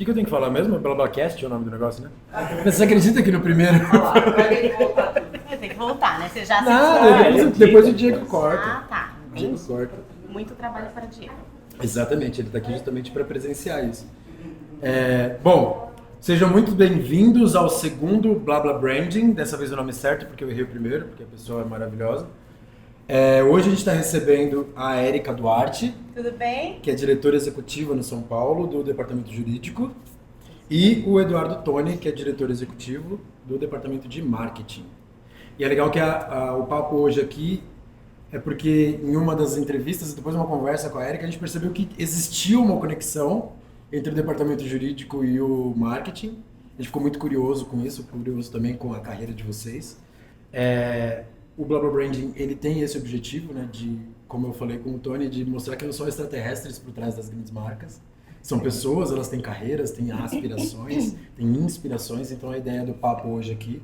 que eu tenho que falar mesmo? BlaBlaCast é o nome do negócio, né? Mas você acredita que no primeiro... Vai ter que voltar tudo. Tem que voltar, né? Você já Não, depois o Diego corta. Ah, tá. Diego corta. Muito trabalho para o Diego. Exatamente, ele está aqui justamente para presenciar isso. Bom, sejam muito bem-vindos ao segundo Blabla Branding. Dessa vez o nome certo, porque eu errei o primeiro, porque a pessoa é maravilhosa. Hoje a gente está recebendo a Érica Duarte. Tudo bem? Que é diretora executiva no São Paulo, do Departamento Jurídico. E o Eduardo Toni, que é diretor executivo do Departamento de Marketing. E é legal que o papo hoje aqui é porque em uma das entrevistas, depois de uma conversa com a Érica, a gente percebeu que existia uma conexão entre o Departamento Jurídico e o Marketing. A gente ficou muito curioso com isso, curioso também com a carreira de vocês. O Blabla Branding, ele tem esse objetivo, né, de, como eu falei com o Tony, de mostrar que não são extraterrestres por trás das grandes marcas. São pessoas, elas têm carreiras, têm aspirações, têm inspirações. Então a ideia do papo hoje aqui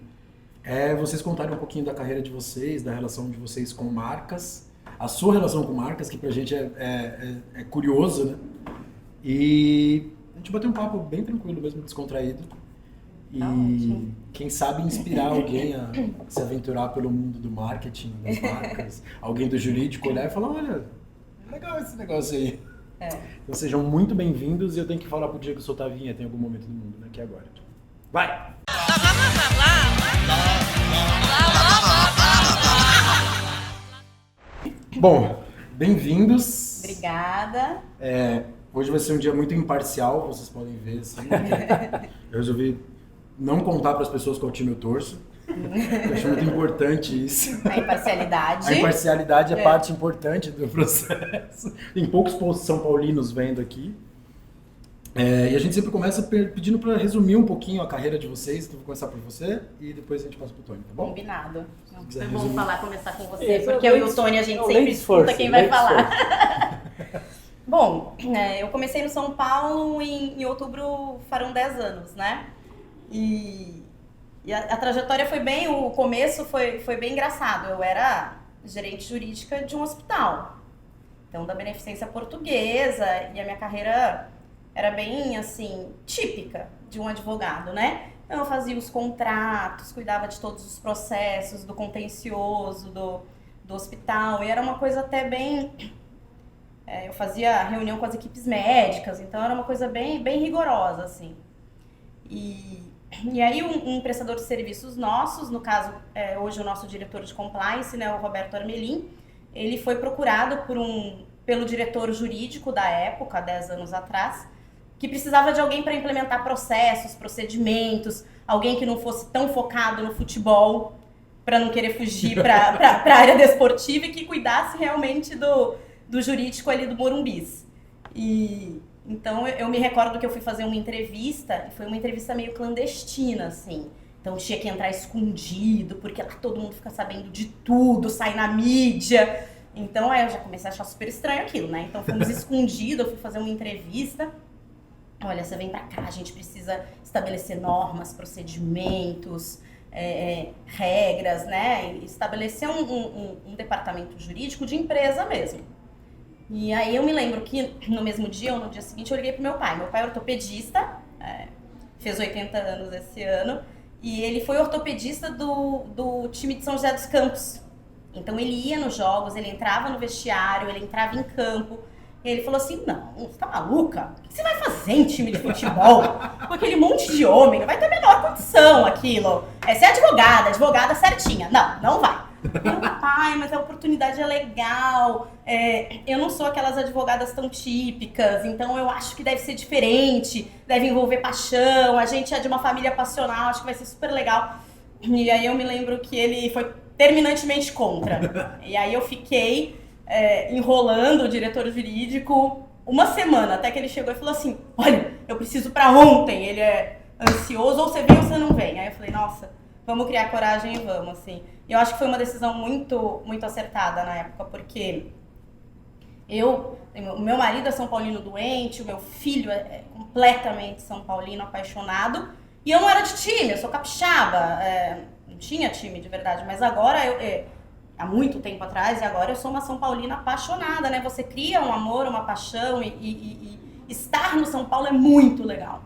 é vocês contarem um pouquinho da carreira de vocês, da relação de vocês com marcas, a sua relação com marcas, que pra gente é curioso, né? E a gente bater um papo bem tranquilo mesmo, descontraído. E quem sabe inspirar alguém a se aventurar pelo mundo do marketing, das marcas, alguém do jurídico olhar e falar, olha, legal esse negócio aí. Então sejam muito bem-vindos e eu tenho que falar pro Diego soltar a vinheta em algum momento do mundo, né? Que é agora. Vai! Bom, bem-vindos. Obrigada. Hoje vai ser um dia muito imparcial, vocês podem ver assim. Eu resolvi não contar para as pessoas qual time eu torço. Eu acho muito importante isso. A imparcialidade. A imparcialidade é parte importante do processo. Tem poucos São Paulinos vendo aqui. E a gente sempre começa pedindo para resumir um pouquinho a carreira de vocês. Então vou começar por você e depois a gente passa pro Tony, tá bom? Combinado. Foi bom começar com você, porque eu e o Tony a gente sempre escuta quem vai falar. Bom, eu comecei no São Paulo em outubro, farão 10 anos, né? E a trajetória foi bem, o começo foi bem engraçado. Eu era gerente jurídica de um hospital, então da Beneficência Portuguesa, e a minha carreira era bem, assim, típica de um advogado, né? Então eu fazia os contratos, cuidava de todos os processos, do contencioso, do hospital, e era uma coisa até bem... eu fazia reunião com as equipes médicas, então era uma coisa bem rigorosa, assim. E aí um prestador de serviços nossos, no caso, hoje o nosso diretor de compliance, né, o Roberto Armelin, ele foi procurado pelo diretor jurídico da época, 10 anos atrás, que precisava de alguém para implementar processos, procedimentos, alguém que não fosse tão focado no futebol, para não querer fugir para a área desportiva e que cuidasse realmente do jurídico ali do Morumbis. Então, eu me recordo que eu fui fazer uma entrevista, e foi uma entrevista meio clandestina, assim. Então, tinha que entrar escondido, porque lá todo mundo fica sabendo de tudo, sai na mídia. Então, aí eu já comecei a achar super estranho aquilo, né? Então, fomos escondidos, eu fui fazer uma entrevista. Olha, você vem pra cá, a gente precisa estabelecer normas, procedimentos, regras, né? E estabelecer um departamento jurídico de empresa mesmo. E aí eu me lembro que no mesmo dia ou no dia seguinte eu liguei pro meu pai. Meu pai é ortopedista, fez 80 anos esse ano, e ele foi ortopedista do time de São José dos Campos. Então ele ia nos jogos, ele entrava no vestiário, ele entrava em campo. E ele falou assim, não, você tá maluca? O que você vai fazer em time de futebol? Com aquele monte de homem, não vai ter a menor condição aquilo. Você é advogada certinha. Não vai. Pai, mas a oportunidade é legal, eu não sou aquelas advogadas tão típicas, então eu acho que deve ser diferente, deve envolver paixão, a gente é de uma família passional, acho que vai ser super legal. E aí eu me lembro que ele foi terminantemente contra. E aí eu fiquei enrolando o diretor jurídico uma semana, até que ele chegou e falou assim, olha, eu preciso pra ontem, ele é ansioso, ou você vem ou você não vem. Aí eu falei, nossa, vamos criar coragem e vamos, assim. E eu acho que foi uma decisão muito, muito acertada na época, porque o meu marido é São Paulino doente, o meu filho é completamente São Paulino apaixonado, e eu não era de time, eu sou capixaba, não tinha time de verdade, mas agora, há muito tempo atrás, e agora eu sou uma São Paulina apaixonada, né? Você cria um amor, uma paixão, e estar no São Paulo é muito legal.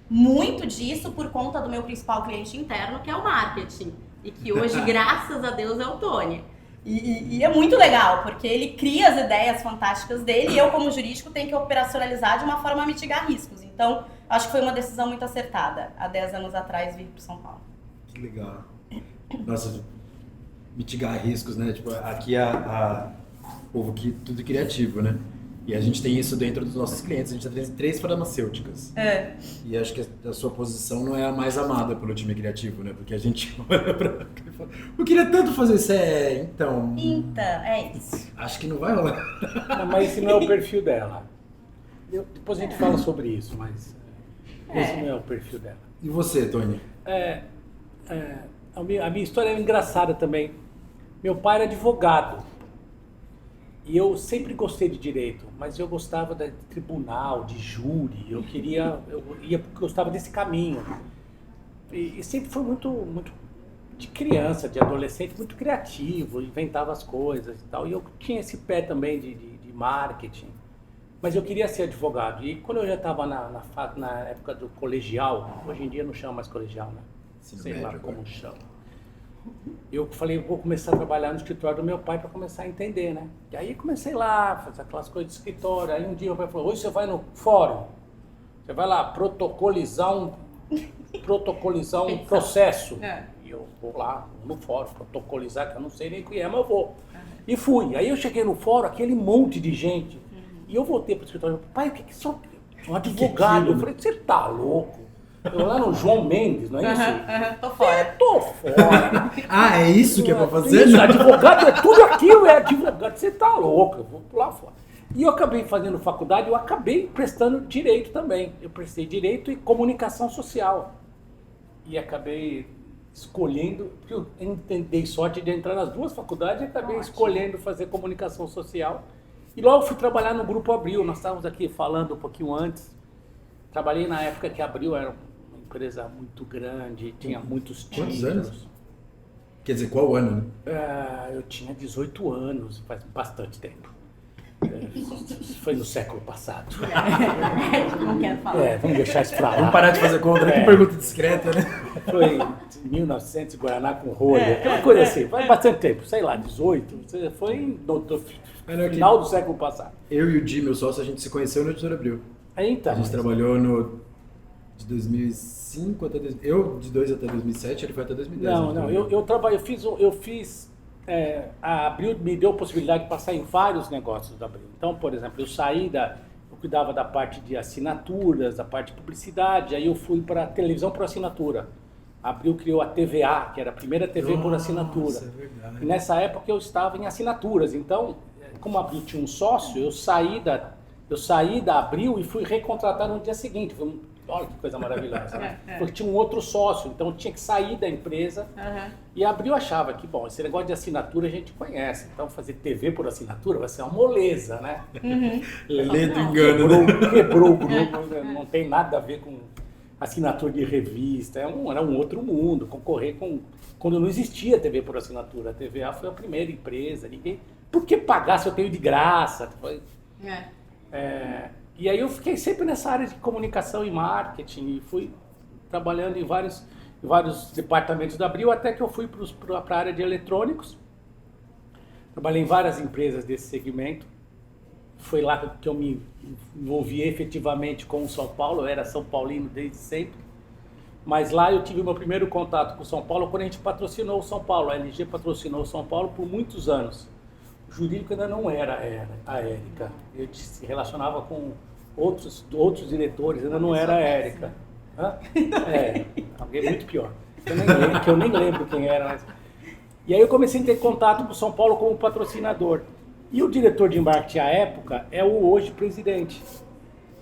muito disso por conta do meu principal cliente interno, que é o marketing. E que hoje, graças a Deus, é o Tony. E é muito legal, porque ele cria as ideias fantásticas dele e eu, como jurídico, tenho que operacionalizar de uma forma a mitigar riscos. Então, acho que foi uma decisão muito acertada, há 10 anos atrás, vir para São Paulo. Que legal. Nossa, mitigar riscos, né? Tipo, aqui o povo que tudo criativo, né? E a gente tem isso dentro dos nossos clientes. A gente tem 3 farmacêuticas. E acho que a sua posição não é a mais amada pelo time criativo, né? Porque a gente olha pra e fala, eu queria tanto fazer isso. Então, é isso. acho que não vai rolar. Não, mas esse não é o perfil dela. Depois a gente fala sobre isso, mas esse não é o perfil dela. E você, Tony? A minha história é engraçada também. Meu pai era advogado. E eu sempre gostei de direito, mas eu gostava de tribunal, de júri, eu ia porque eu gostava desse caminho. E sempre foi muito de criança, de adolescente, muito criativo, inventava as coisas e tal. E eu tinha esse pé também de marketing, mas eu queria ser advogado. E quando eu já estava na época do colegial, hoje em dia não chama mais colegial, né? Sei lá como chama. Eu falei, vou começar a trabalhar no escritório do meu pai para começar a entender, né? E aí comecei lá, fazer aquelas coisas de escritório. Aí um dia meu pai falou, hoje você vai no fórum, você vai lá protocolizar um processo. E eu vou lá no fórum, protocolizar, que eu não sei nem o que é, mas eu vou. E fui. Aí eu cheguei no fórum, aquele monte de gente. E eu voltei para o escritório, pai, o que são? Um advogado. Eu falei, você tá louco? Eu lá no João Mendes, não é isso? Tô fora. Tô fora. É isso que é pra fazer? Isso, advogado é tudo aquilo, é advogado. Você tá louco, eu vou pular fora. E eu acabei fazendo faculdade, eu acabei prestando direito também. Eu prestei direito e comunicação social. E acabei escolhendo, porque eu dei sorte de entrar nas 2 faculdades e acabei escolhendo fazer comunicação social. E logo fui trabalhar no Grupo Abril, nós estávamos aqui falando um pouquinho antes. Trabalhei na época que a Abril era uma empresa muito grande, tinha muitos títulos. Quantos anos? Quer dizer, qual ano, né? Eu tinha 18 anos, faz bastante tempo. Foi no século passado. Não quero falar. Vamos deixar isso pra lá. Vamos parar de fazer conta, que pergunta discreta, né? Foi em 1900, Guaraná com rolha, aquela coisa assim, faz bastante tempo, sei lá, 18, foi no final do século passado. Eu e o Di, meu sócio, a gente se conheceu no Editora Abril. Então, a gente trabalhou de 2005 até... Eu de 2 até 2007, ele foi até 2010. Não, eu fiz a Abril me deu a possibilidade de passar em vários negócios da Abril. Então, por exemplo, eu cuidava da parte de assinaturas, da parte de publicidade, aí eu fui para televisão por assinatura. A Abril criou a TVA, que era a primeira TV por assinatura. É verdade. E nessa época eu estava em assinaturas, então, como a Abril tinha um sócio, eu saí da Abril e fui recontratado no dia seguinte. Olha que coisa maravilhosa, né? Porque tinha um outro sócio, então tinha que sair da empresa. E a Abril achava que, bom, esse negócio de assinatura a gente conhece, então fazer TV por assinatura vai ser uma moleza, né? Lelê do engano, né? Quebrou o grupo, não tem nada a ver com assinatura de revista, era um outro mundo, concorrer com... Quando não existia TV por assinatura, a TVA foi a primeira empresa, por que pagar se eu tenho de graça? E aí eu fiquei sempre nessa área de comunicação e marketing e fui trabalhando em vários departamentos da Abril até que eu fui para a área de eletrônicos. Trabalhei em várias empresas desse segmento. Foi lá que eu me envolvi efetivamente com o São Paulo, eu era São Paulino desde sempre. Mas lá eu tive o meu primeiro contato com o São Paulo quando a gente patrocinou o São Paulo. A LG patrocinou o São Paulo por muitos anos. O jurídico ainda não era a Érica. Eu se relacionava com outros diretores, ainda não era a Érica. Alguém muito pior. Que eu nem lembro quem era. Mas... E aí eu comecei a ter contato com o São Paulo como patrocinador. E o diretor de marketing à época é o hoje presidente.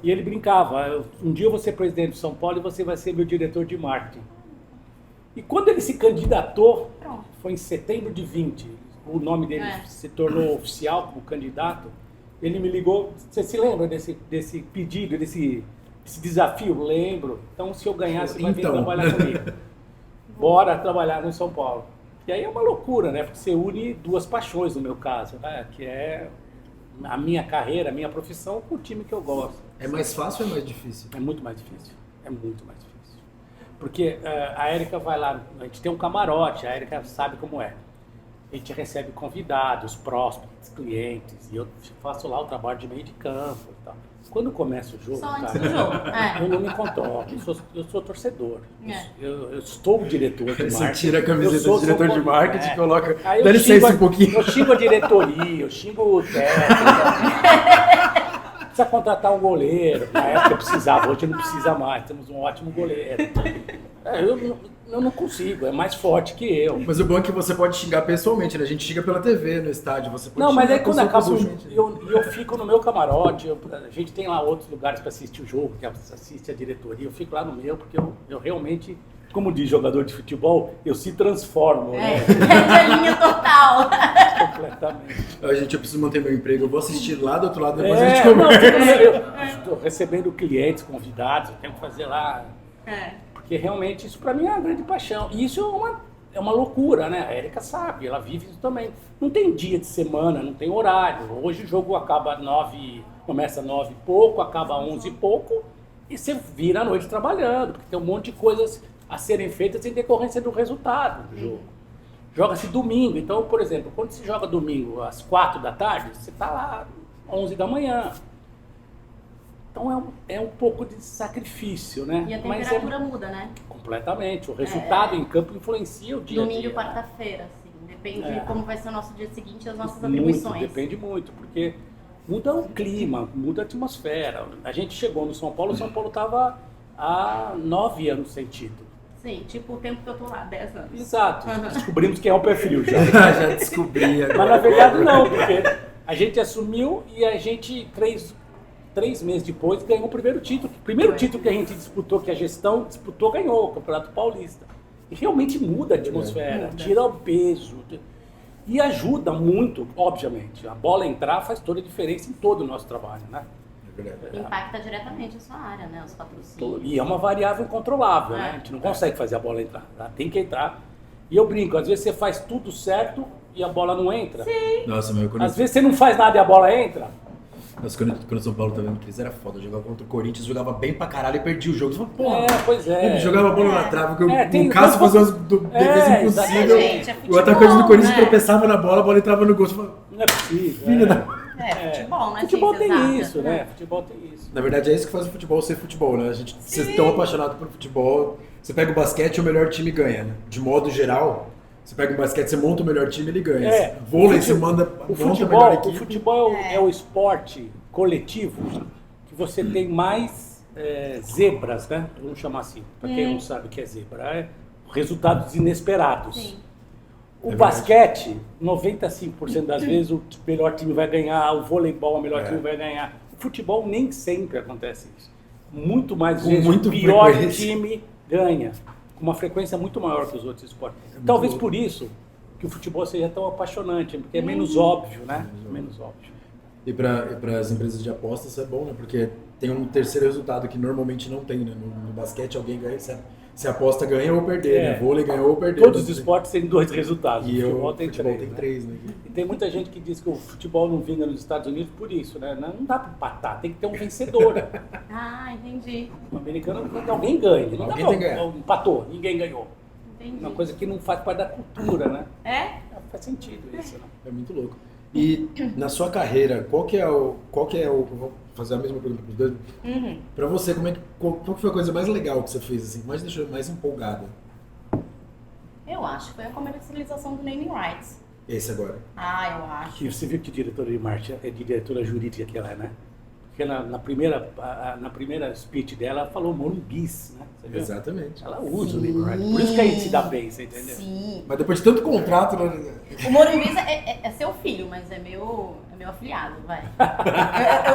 E ele brincava, um dia eu vou ser presidente de São Paulo e você vai ser meu diretor de marketing. E quando ele se candidatou, foi em setembro de 20, o nome dele se tornou oficial como candidato, ele me ligou, você se lembra desse pedido, desse desafio? Lembro. Então se eu ganhar, você vai vir trabalhar comigo. Bora trabalhar no São Paulo. E aí é uma loucura, né? Porque você une 2 paixões no meu caso, né? Que é a minha carreira, a minha profissão com o time que eu gosto. É mais fácil ou é mais difícil? É muito mais difícil. É muito mais difícil. Porque a Érica vai lá, a gente tem um camarote, a Érica sabe como é. A gente recebe convidados, próspectos, clientes, e eu faço lá o trabalho de meio de campo e tal. Quando começa o jogo, Só antes cara, do jogo. eu não me controlo, eu sou torcedor. É. Eu estou o diretor de Você marketing. tira a camiseta de diretor de marketing e coloca. Aí Dá licença um pouquinho. Eu xingo a diretoria, eu xingo o técnico. Precisa contratar um goleiro. Na época eu precisava, hoje não precisa mais. Temos um ótimo goleiro. Eu não consigo, é mais forte que eu. Mas o bom é que você pode xingar pessoalmente, né? A gente xinga pela TV no estádio. Você pode Não, mas xingar aí quando acaba o jogo, pessoalmente. eu fico no meu camarote, a gente tem lá outros lugares para assistir o jogo, que assiste a diretoria, eu fico lá no meu, porque eu realmente, como diz jogador de futebol, eu se transformo, né? É linha total. Completamente. Gente, eu preciso manter meu emprego, eu vou assistir lá do outro lado, depois a gente conversa. Eu estou recebendo clientes, convidados, eu tenho que fazer lá. Porque realmente isso para mim é uma grande paixão. E isso é uma loucura, né? A Érica sabe, ela vive isso também. Não tem dia de semana, não tem horário. Hoje o jogo acaba 9, começa 9 e pouco, acaba 11 e pouco, e você vira à noite trabalhando, porque tem um monte de coisas a serem feitas em decorrência do resultado do jogo. Joga-se domingo, então, por exemplo, quando se joga domingo às 4 da tarde, você está lá às 11 da manhã. Então é um pouco de sacrifício, né? E a Mas temperatura muda, né? completamente. O resultado em campo influencia o dia a dia. Domingo e quarta-feira, assim. Depende de como vai ser o nosso dia seguinte e as nossas Muito, atribuições. depende muito, porque muda o clima, muda a atmosfera. A gente chegou no São Paulo, o São Paulo estava há 9 anos sem título. Sim, tipo o tempo que eu tô lá, 10 anos. Exato. Descobrimos quem é o perfil já. Já descobri agora. Mas na verdade não, porque a gente assumiu e a gente, três meses depois, ganhou o primeiro título. O primeiro título que a gente disputou, que a gestão disputou, ganhou o Campeonato Paulista. E realmente muda a atmosfera, tira o peso. E ajuda muito, obviamente. A bola entrar faz toda a diferença em todo o nosso trabalho, né? Impacta diretamente a sua área, né? Os patrocínios. E é uma variável incontrolável, né? A gente não consegue fazer a bola entrar, tá? Tem que entrar. E eu brinco, às vezes você faz tudo certo e a bola não entra. Sim. Nossa, meu, Às vezes você não faz nada e a bola entra. Nossa, quando o São Paulo tava em crise era foda. Eu jogava contra o Corinthians, jogava bem pra caralho e perdia o jogo. Você fala, porra, Pois é. ele jogava a bola na trave, porque tem- o Cássio fazia umas defesas impossíveis. Gente, é O futebol, atacante do Corinthians né? tropeçava na bola entrava no gol. Você fala, Não é possível. filha da... Futebol, né? Futebol ciência tem exata, isso, né? Futebol tem isso. Na verdade é isso que faz o futebol ser futebol, né? Vocês estão apaixonados por futebol. Você pega o basquete, o melhor time ganha, né? De modo geral, você pega o basquete, você monta o melhor time, ele ganha. Vôlei, você monta a melhor O equipe. futebol é o esporte coletivo que você tem mais zebras, né? Vamos chamar assim, para quem não sabe o que é zebra. É resultados inesperados. Sim. O basquete, 95% das vezes o melhor time vai ganhar, o voleibol, o melhor time vai ganhar. O futebol nem sempre acontece isso. Muito mais Com vezes muito o pior frequência. time ganha, com uma frequência muito maior que os outros esportes. Talvez louco. por isso que o futebol seja tão apaixonante, porque é menos óbvio, né? Menos óbvio. E para as empresas de apostas isso é bom, né? Porque tem um terceiro resultado que normalmente não tem, né? No basquete alguém ganha, se aposta ganha ou perder, né? Vôlei ganhou ou perder. Todos os esportes têm 2 resultados. E o o futebol futebol tem tem 3. 3, né? E tem muita gente que diz que o futebol não vinga nos Estados Unidos por isso, né? Não dá para empatar, tem que ter um vencedor. Ah, entendi. O americano, alguém ganha. Não Alguém dá tem que ganhar. empatou, ninguém ganhou. Entendi. Uma coisa que não faz parte da cultura, né? Faz sentido isso, né? É muito louco. E na sua carreira, qual que é o vou fazer a mesma pergunta para os dois. Pra você, qual que foi a coisa mais legal que você fez, assim, mais deixou mais empolgada? Eu acho que foi a comercialização do naming rights. Esse agora. Ah, eu acho. E você viu que diretora de marketing é diretora jurídica que ela é, né? Porque na primeira speech dela, ela falou Morumbis, né? Você viu? Exatamente. Ela usa o naming rights. Por isso que a gente se dá bem, você entendeu? Sim. Mas depois de tanto contrato, né? O Morumbis é seu filho, mas é meu afiliado, vai.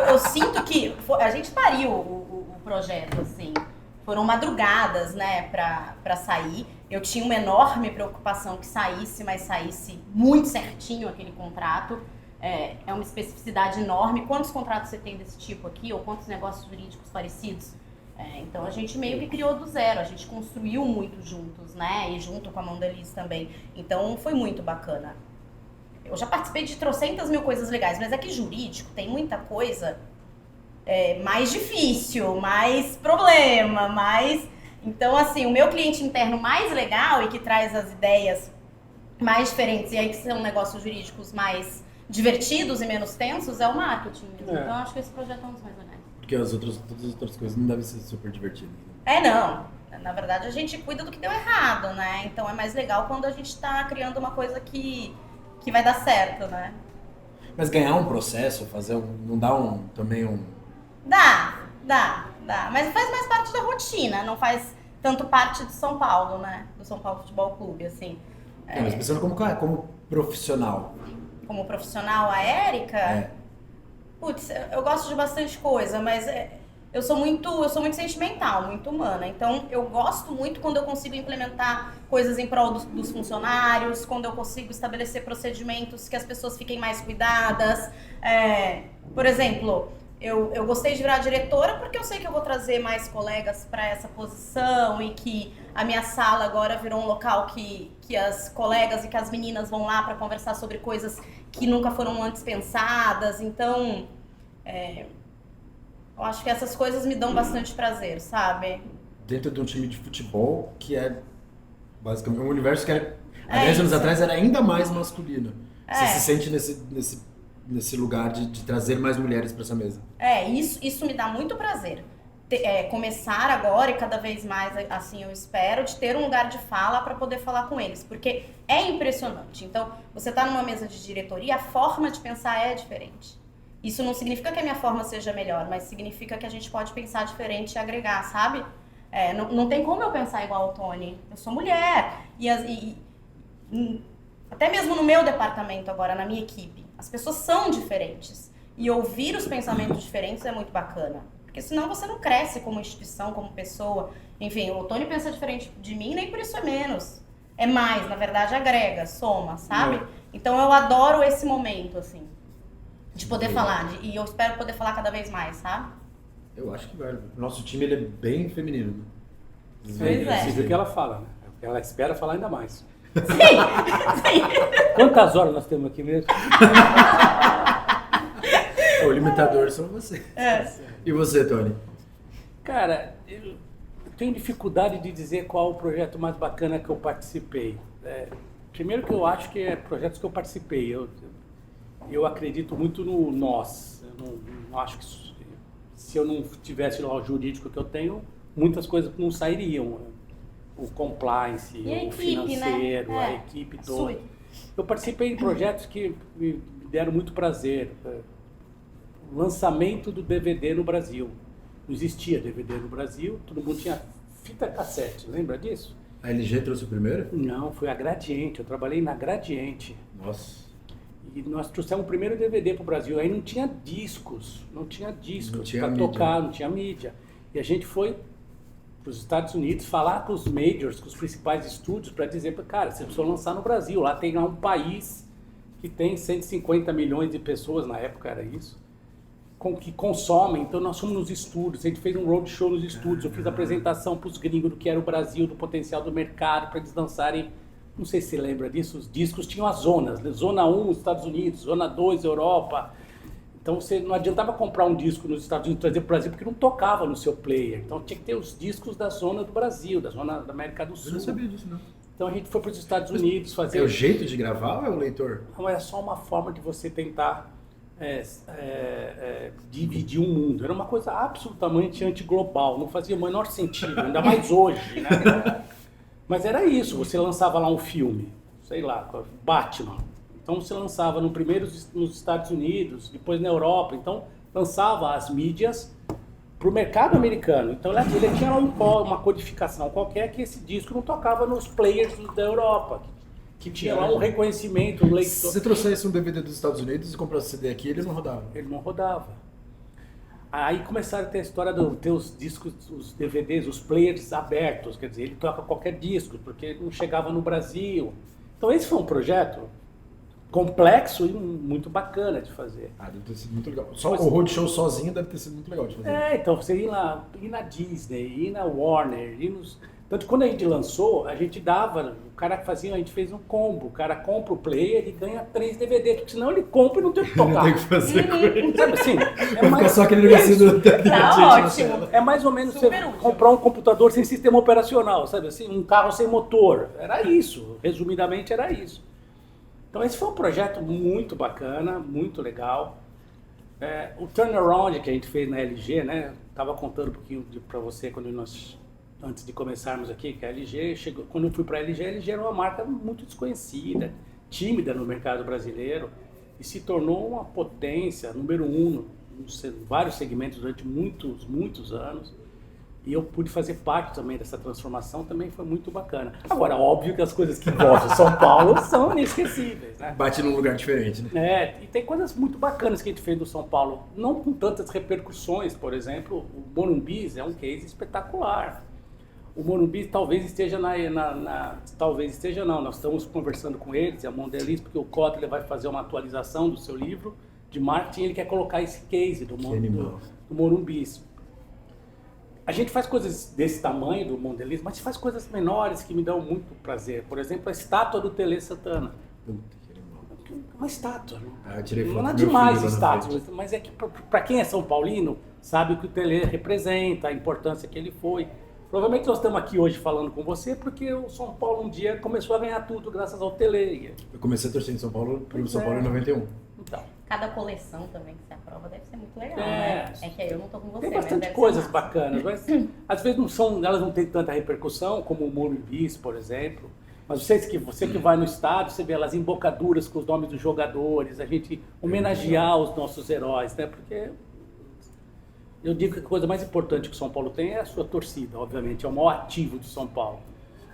Eu sinto que a gente pariu o projeto, assim. Foram madrugadas, né, pra sair. Eu tinha uma enorme preocupação que saísse, mas saísse muito certinho aquele contrato. É uma especificidade enorme. Quantos contratos você tem desse tipo aqui? Ou quantos negócios jurídicos parecidos? Então a gente meio que criou do zero. A gente construiu muito juntos, né? E junto com a Mondelez também. Então foi muito bacana. Eu já participei de trocentas mil coisas legais, mas aqui jurídico tem muita coisa mais difícil, mais problema, mais... Então, assim, o meu cliente interno mais legal e que traz as ideias mais diferentes e aí que são negócios jurídicos mais divertidos e menos tensos é o marketing mesmo. Então, eu acho que esse projeto é um dos mais legais. Porque todas as outras coisas não devem ser super divertidas. Né? Não. Na verdade, a gente cuida do que deu errado, né? Então, é mais legal quando a gente tá criando uma coisa que vai dar certo, né? Mas ganhar um processo, não dá também um... Dá. Mas faz mais parte da rotina, não faz tanto parte de São Paulo, né? Do São Paulo Futebol Clube, assim. Mas pensando como profissional. Como profissional, a Érica... Putz, eu gosto de bastante coisa, mas eu sou muito sentimental, muito humana. Então, eu gosto muito quando eu consigo implementar coisas em prol dos funcionários, quando eu consigo estabelecer procedimentos que as pessoas fiquem mais cuidadas. Por exemplo, eu gostei de virar diretora porque eu sei que eu vou trazer mais colegas para essa posição e que a minha sala agora virou um local que as colegas e que as meninas vão lá para conversar sobre coisas que nunca foram antes pensadas. Então, eu acho que essas coisas me dão bastante prazer, sabe? Dentro de um time de futebol que é basicamente um universo que há 10 anos atrás era ainda mais masculino. Você se sente nesse lugar de trazer mais mulheres para essa mesa? Isso me dá muito prazer. Começar agora e cada vez mais, assim, eu espero, de ter um lugar de fala para poder falar com eles, porque é impressionante. Então, você está numa mesa de diretoria, a forma de pensar é diferente. Isso não significa que a minha forma seja melhor, mas significa que a gente pode pensar diferente e agregar, sabe? Não tem como eu pensar igual ao Tony. Eu sou mulher. Até mesmo no meu departamento agora, na minha equipe, as pessoas são diferentes. E ouvir os pensamentos diferentes é muito bacana. Porque senão você não cresce como instituição, como pessoa. Enfim, o Tony pensa diferente de mim, nem por isso é menos. É mais, na verdade, agrega, soma, sabe? Então eu adoro esse momento, assim, de poder falar. E eu espero poder falar cada vez mais, sabe? Eu acho que vai. O nosso time ele é bem feminino. Pois é. Você viu o que ela fala, né? Ela espera falar ainda mais. Sim. Quantas horas nós temos aqui mesmo? O limitador são vocês. E você, Tony? Cara, eu tenho dificuldade de dizer qual o projeto mais bacana que eu participei. Primeiro que eu acho que é projetos que eu participei. Eu acredito muito no nós. Eu não acho que se eu não tivesse lá o jurídico que eu tenho, muitas coisas não sairiam. O compliance, o financeiro, né? a equipe toda. Eu participei de projetos que me deram muito prazer. O lançamento do DVD no Brasil. Não existia DVD no Brasil, todo mundo tinha fita cassete, lembra disso? A LG trouxe o primeiro? Não, foi a Gradiente, eu trabalhei na Gradiente. Nossa. E nós trouxemos o primeiro DVD para o Brasil, aí não tinha discos para tocar, não tinha mídia. E a gente foi para os Estados Unidos falar com os majors, com os principais estúdios, para dizer, cara, você precisa lançar no Brasil. Lá tem um país que tem 150 milhões de pessoas, na época era isso, que consomem. Então nós fomos nos estúdios, a gente fez um roadshow nos estúdios, eu fiz apresentação para os gringos do que era o Brasil, do potencial do mercado, para eles dançarem. Não sei se você lembra disso, os discos tinham as zonas, né? Zona 1, Estados Unidos, Zona 2, Europa. Então você não adiantava comprar um disco nos Estados Unidos e trazer para o Brasil, porque não tocava no seu player. Então tinha que ter os discos da zona do Brasil, da zona da América do Sul. Eu não sabia disso, não. Então a gente foi para os Estados Unidos fazer... É o jeito de gravar ou é o leitor? Não, é só uma forma de você tentar dividir o mundo. Era uma coisa absolutamente antiglobal, não fazia o menor sentido, ainda mais hoje, né? Mas era isso, você lançava lá um filme, sei lá, Batman. Então você lançava primeiro nos Estados Unidos, depois na Europa. Então lançava as mídias para o mercado americano. Então ele tinha lá uma codificação qualquer que esse disco não tocava nos players da Europa, que tinha lá um reconhecimento, um leitor. Se você trouxesse um DVD dos Estados Unidos e comprasse CD aqui, ele não rodava? Ele não rodava. Aí começaram a ter a história de ter os discos, os DVDs, os players abertos, quer dizer, ele toca qualquer disco, porque ele não chegava no Brasil. Então esse foi um projeto complexo e muito bacana de fazer. Deve ter sido muito legal. Só o roadshow sozinho deve ter sido muito legal de fazer. Então você ir na Disney, ir na Warner, Tanto que quando a gente lançou, a gente dava, o cara fazia, a gente fez um combo, o cara compra o player e ganha 3 DVDs, porque senão ele compra e não tem o que Não tocar. tem o que fazer com ele. Sabe assim? Vai ficar só aquele negocinho do Tá ótimo. É mais ou menos Super você útil. comprar um computador sem sistema operacional, sabe assim? Um carro sem motor. Era isso. Resumidamente era isso. Então esse foi um projeto muito bacana, muito legal. O turnaround que a gente fez na LG, né? Tava contando um pouquinho para você antes de começarmos aqui, que a LG chegou. Quando eu fui para a LG era uma marca muito desconhecida, tímida no mercado brasileiro e se tornou uma potência número 1 em vários segmentos durante muitos anos. E eu pude fazer parte também dessa transformação, também foi muito bacana. Agora, óbvio que as coisas que mostram São Paulo são inesquecíveis, né? Bate num lugar diferente, né? E tem coisas muito bacanas que a gente fez no São Paulo, não com tantas repercussões. Por exemplo, o Morumbis é um case espetacular. O Morumbi talvez esteja talvez esteja não, nós estamos conversando com eles, a Mondelez, porque o Kotler vai fazer uma atualização do seu livro de marketing, ele quer colocar esse case do Morumbi. A gente faz coisas desse tamanho do Mondelez, mas faz coisas menores que me dão muito prazer. Por exemplo, a estátua do Tele Santana. Puta, que animal. Uma estátua. Eu tirei foto Não é do meu demais filho lá na estátuas, frente. mas é que para quem é São Paulino, sabe o que o Tele representa, a importância que ele foi. Provavelmente nós estamos aqui hoje falando com você porque o São Paulo um dia começou a ganhar tudo graças ao Tele. Eu comecei a torcer em São Paulo pro São Paulo em 91. Então, Cada coleção também que você aprova deve ser muito legal, É. né? É que aí eu não tô com você, tem mas bastante deve ser coisas massa. bacanas, mas às vezes elas não têm tanta repercussão como o Morumbis, por exemplo. Mas você que vai no estádio, você vê as embocaduras com os nomes dos jogadores, a gente homenagear os nossos heróis, né? Porque eu digo que a coisa mais importante que o São Paulo tem é a sua torcida, obviamente, é o maior ativo de São Paulo.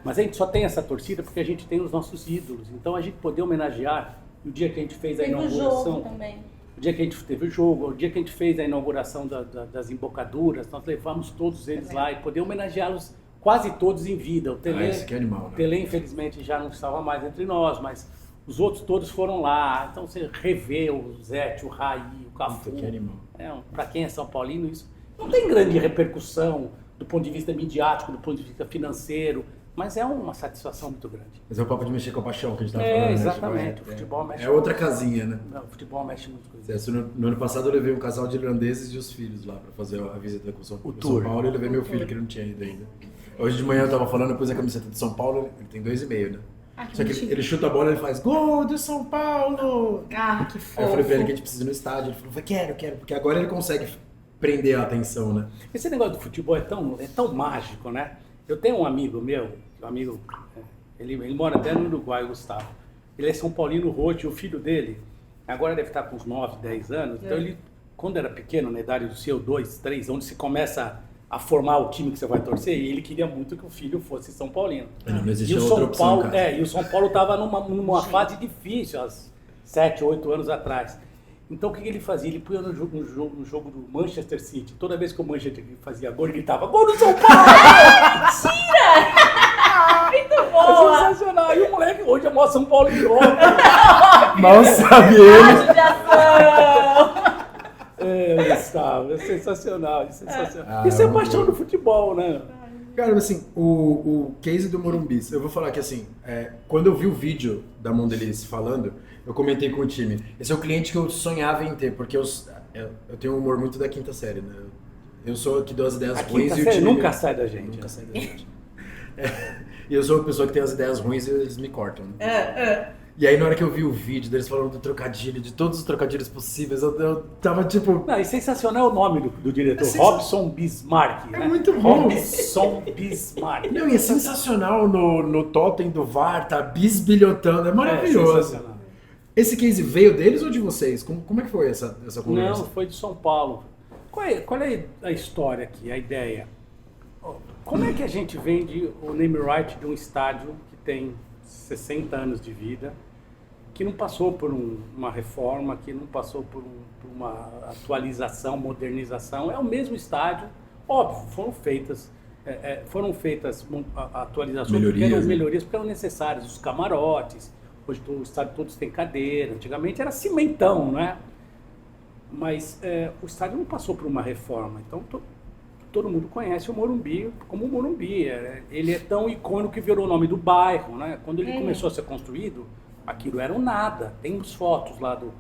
Mas a gente só tem essa torcida porque a gente tem os nossos ídolos. Então a gente poder homenagear, o dia que a gente fez a Teve o inauguração, jogo também. o dia que a gente teve o jogo, o dia que a gente fez a inauguração das embocaduras, nós levamos todos eles lá e poder homenageá-los quase todos em vida. O Tele, Esse que é animal, né? o Tele, infelizmente, já não estava mais entre nós, mas os outros todos foram lá. Então você revê o Zete, o Raí, o Cafu. Puta, que animal. Para quem é São Paulino, isso não tem grande repercussão do ponto de vista midiático, do ponto de vista financeiro, mas é uma satisfação muito grande. Mas é o papo de mexer com a paixão que a gente tá falando, né? Exatamente. Tipo, O futebol mexe é outra casinha, né? Não, o futebol mexe muito com isso. No ano passado eu levei um casal de irlandeses e os filhos lá pra fazer a visita com São tour. Paulo e eu levei meu filho que não tinha ido ainda. Hoje de manhã eu tava falando, eu pus a camiseta de São Paulo, ele tem 2,5, né? Ah, que Só que bonitinho. ele chuta a bola e ele faz gol do São Paulo! Ah, que fofo. Aí eu falei pra ele que a gente precisa ir no estádio, ele falou, quero, porque agora ele consegue prender a atenção, né? Esse negócio do futebol é tão mágico, né? Eu tenho um amigo meu, ele mora até no Uruguai, o Gustavo. Ele é São Paulino roxo, o filho dele, agora deve estar com uns 9, 10 anos. Então ele, quando era pequeno, na idade do seu 2, 3, onde se começa a formar o time que você vai torcer, e ele queria muito que o filho fosse São Paulino. Não E existia o outra São opção, Paulo, cara. e o São Paulo estava numa fase difícil, há 7, 8 anos atrás. Então o que ele fazia? Ele punha no jogo do Manchester City. Toda vez que o Manchester fazia gol, ele gritava: gol do São Paulo! Muito É boa! sensacional! E o moleque hoje é o maior São Paulo de novo. Mal sabe ele. Judiação! Gustavo, é sensacional, é sensacional. Ah, Isso é muito paixão bom. do futebol, né? Cara, assim, o case do Morumbis, eu vou falar que assim, quando eu vi o vídeo da Mondelez falando, eu comentei com o time, esse é o cliente que eu sonhava em ter, porque eu tenho um humor muito da quinta série, né? Eu sou que dou as ideias A ruins quinta e o série time... nunca sai da gente. Nunca sai da gente. E eu sou a pessoa que tem as ideias ruins e eles me cortam, né? E aí na hora que eu vi o vídeo deles falando do trocadilho, de todos os trocadilhos possíveis, eu tava tipo... Não, e sensacional o nome do diretor, sensacional. Robson Bismarck. É né? muito bom. Robson Bismarck. Não, e é sensacional no totem do VAR, tá bisbilhotando, é maravilhoso. sensacional. Esse case veio deles ou de vocês? Como é que foi essa conversa? Não, foi de São Paulo. Qual é a história aqui, a ideia? Como é que a gente vende o name right de um estádio que tem 60 anos de vida, que não passou por uma reforma, que não passou por uma atualização, modernização? É o mesmo estádio, óbvio, foram feitas atualizações, pequenas melhorias porque eram necessárias, os camarotes, hoje o estádio todos têm cadeira, antigamente era cimentão, né? Mas o estádio não passou por uma reforma, então todo mundo conhece o Morumbi como o Morumbi. Ele é tão icônico que virou o nome do bairro, né? Quando ele começou a ser construído, aquilo era um nada. Temos fotos lá do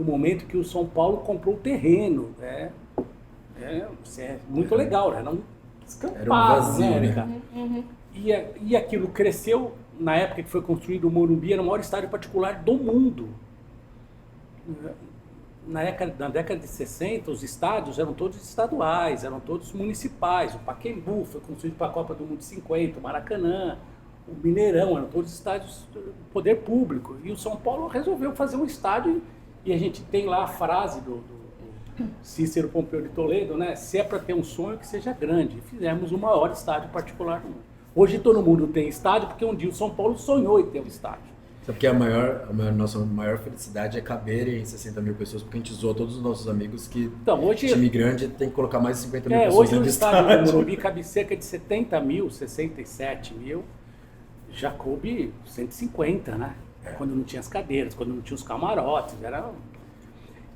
momento que o São Paulo comprou o terreno. Isso é muito legal, era um escampado, era um vazio, né, né? Érica? E aquilo cresceu, na época que foi construído o Morumbi, era o maior estádio particular do mundo. Na década de 60, os estádios eram todos estaduais, eram todos municipais. O Pacaembu foi construído para a Copa do Mundo de 50, o Maracanã, o Mineirão, eram todos estádios do poder público. E o São Paulo resolveu fazer um estádio, e a gente tem lá a frase do Cícero Pompeu de Toledo, né? Se é para ter um sonho, que seja grande. E fizemos o maior estádio particular do mundo. Hoje todo mundo tem estádio, porque um dia o São Paulo sonhou em ter um estádio. Sabe que nossa maior felicidade é caber em 60 mil pessoas, porque a gente zoou todos os nossos amigos que Então, hoje, time grande tem que colocar mais de 50 mil pessoas hoje dentro o do estádio do Morumbi cabe cerca de 70 mil, 67 mil, já coube 150, né? Quando não tinha as cadeiras, quando não tinha os camarotes, era...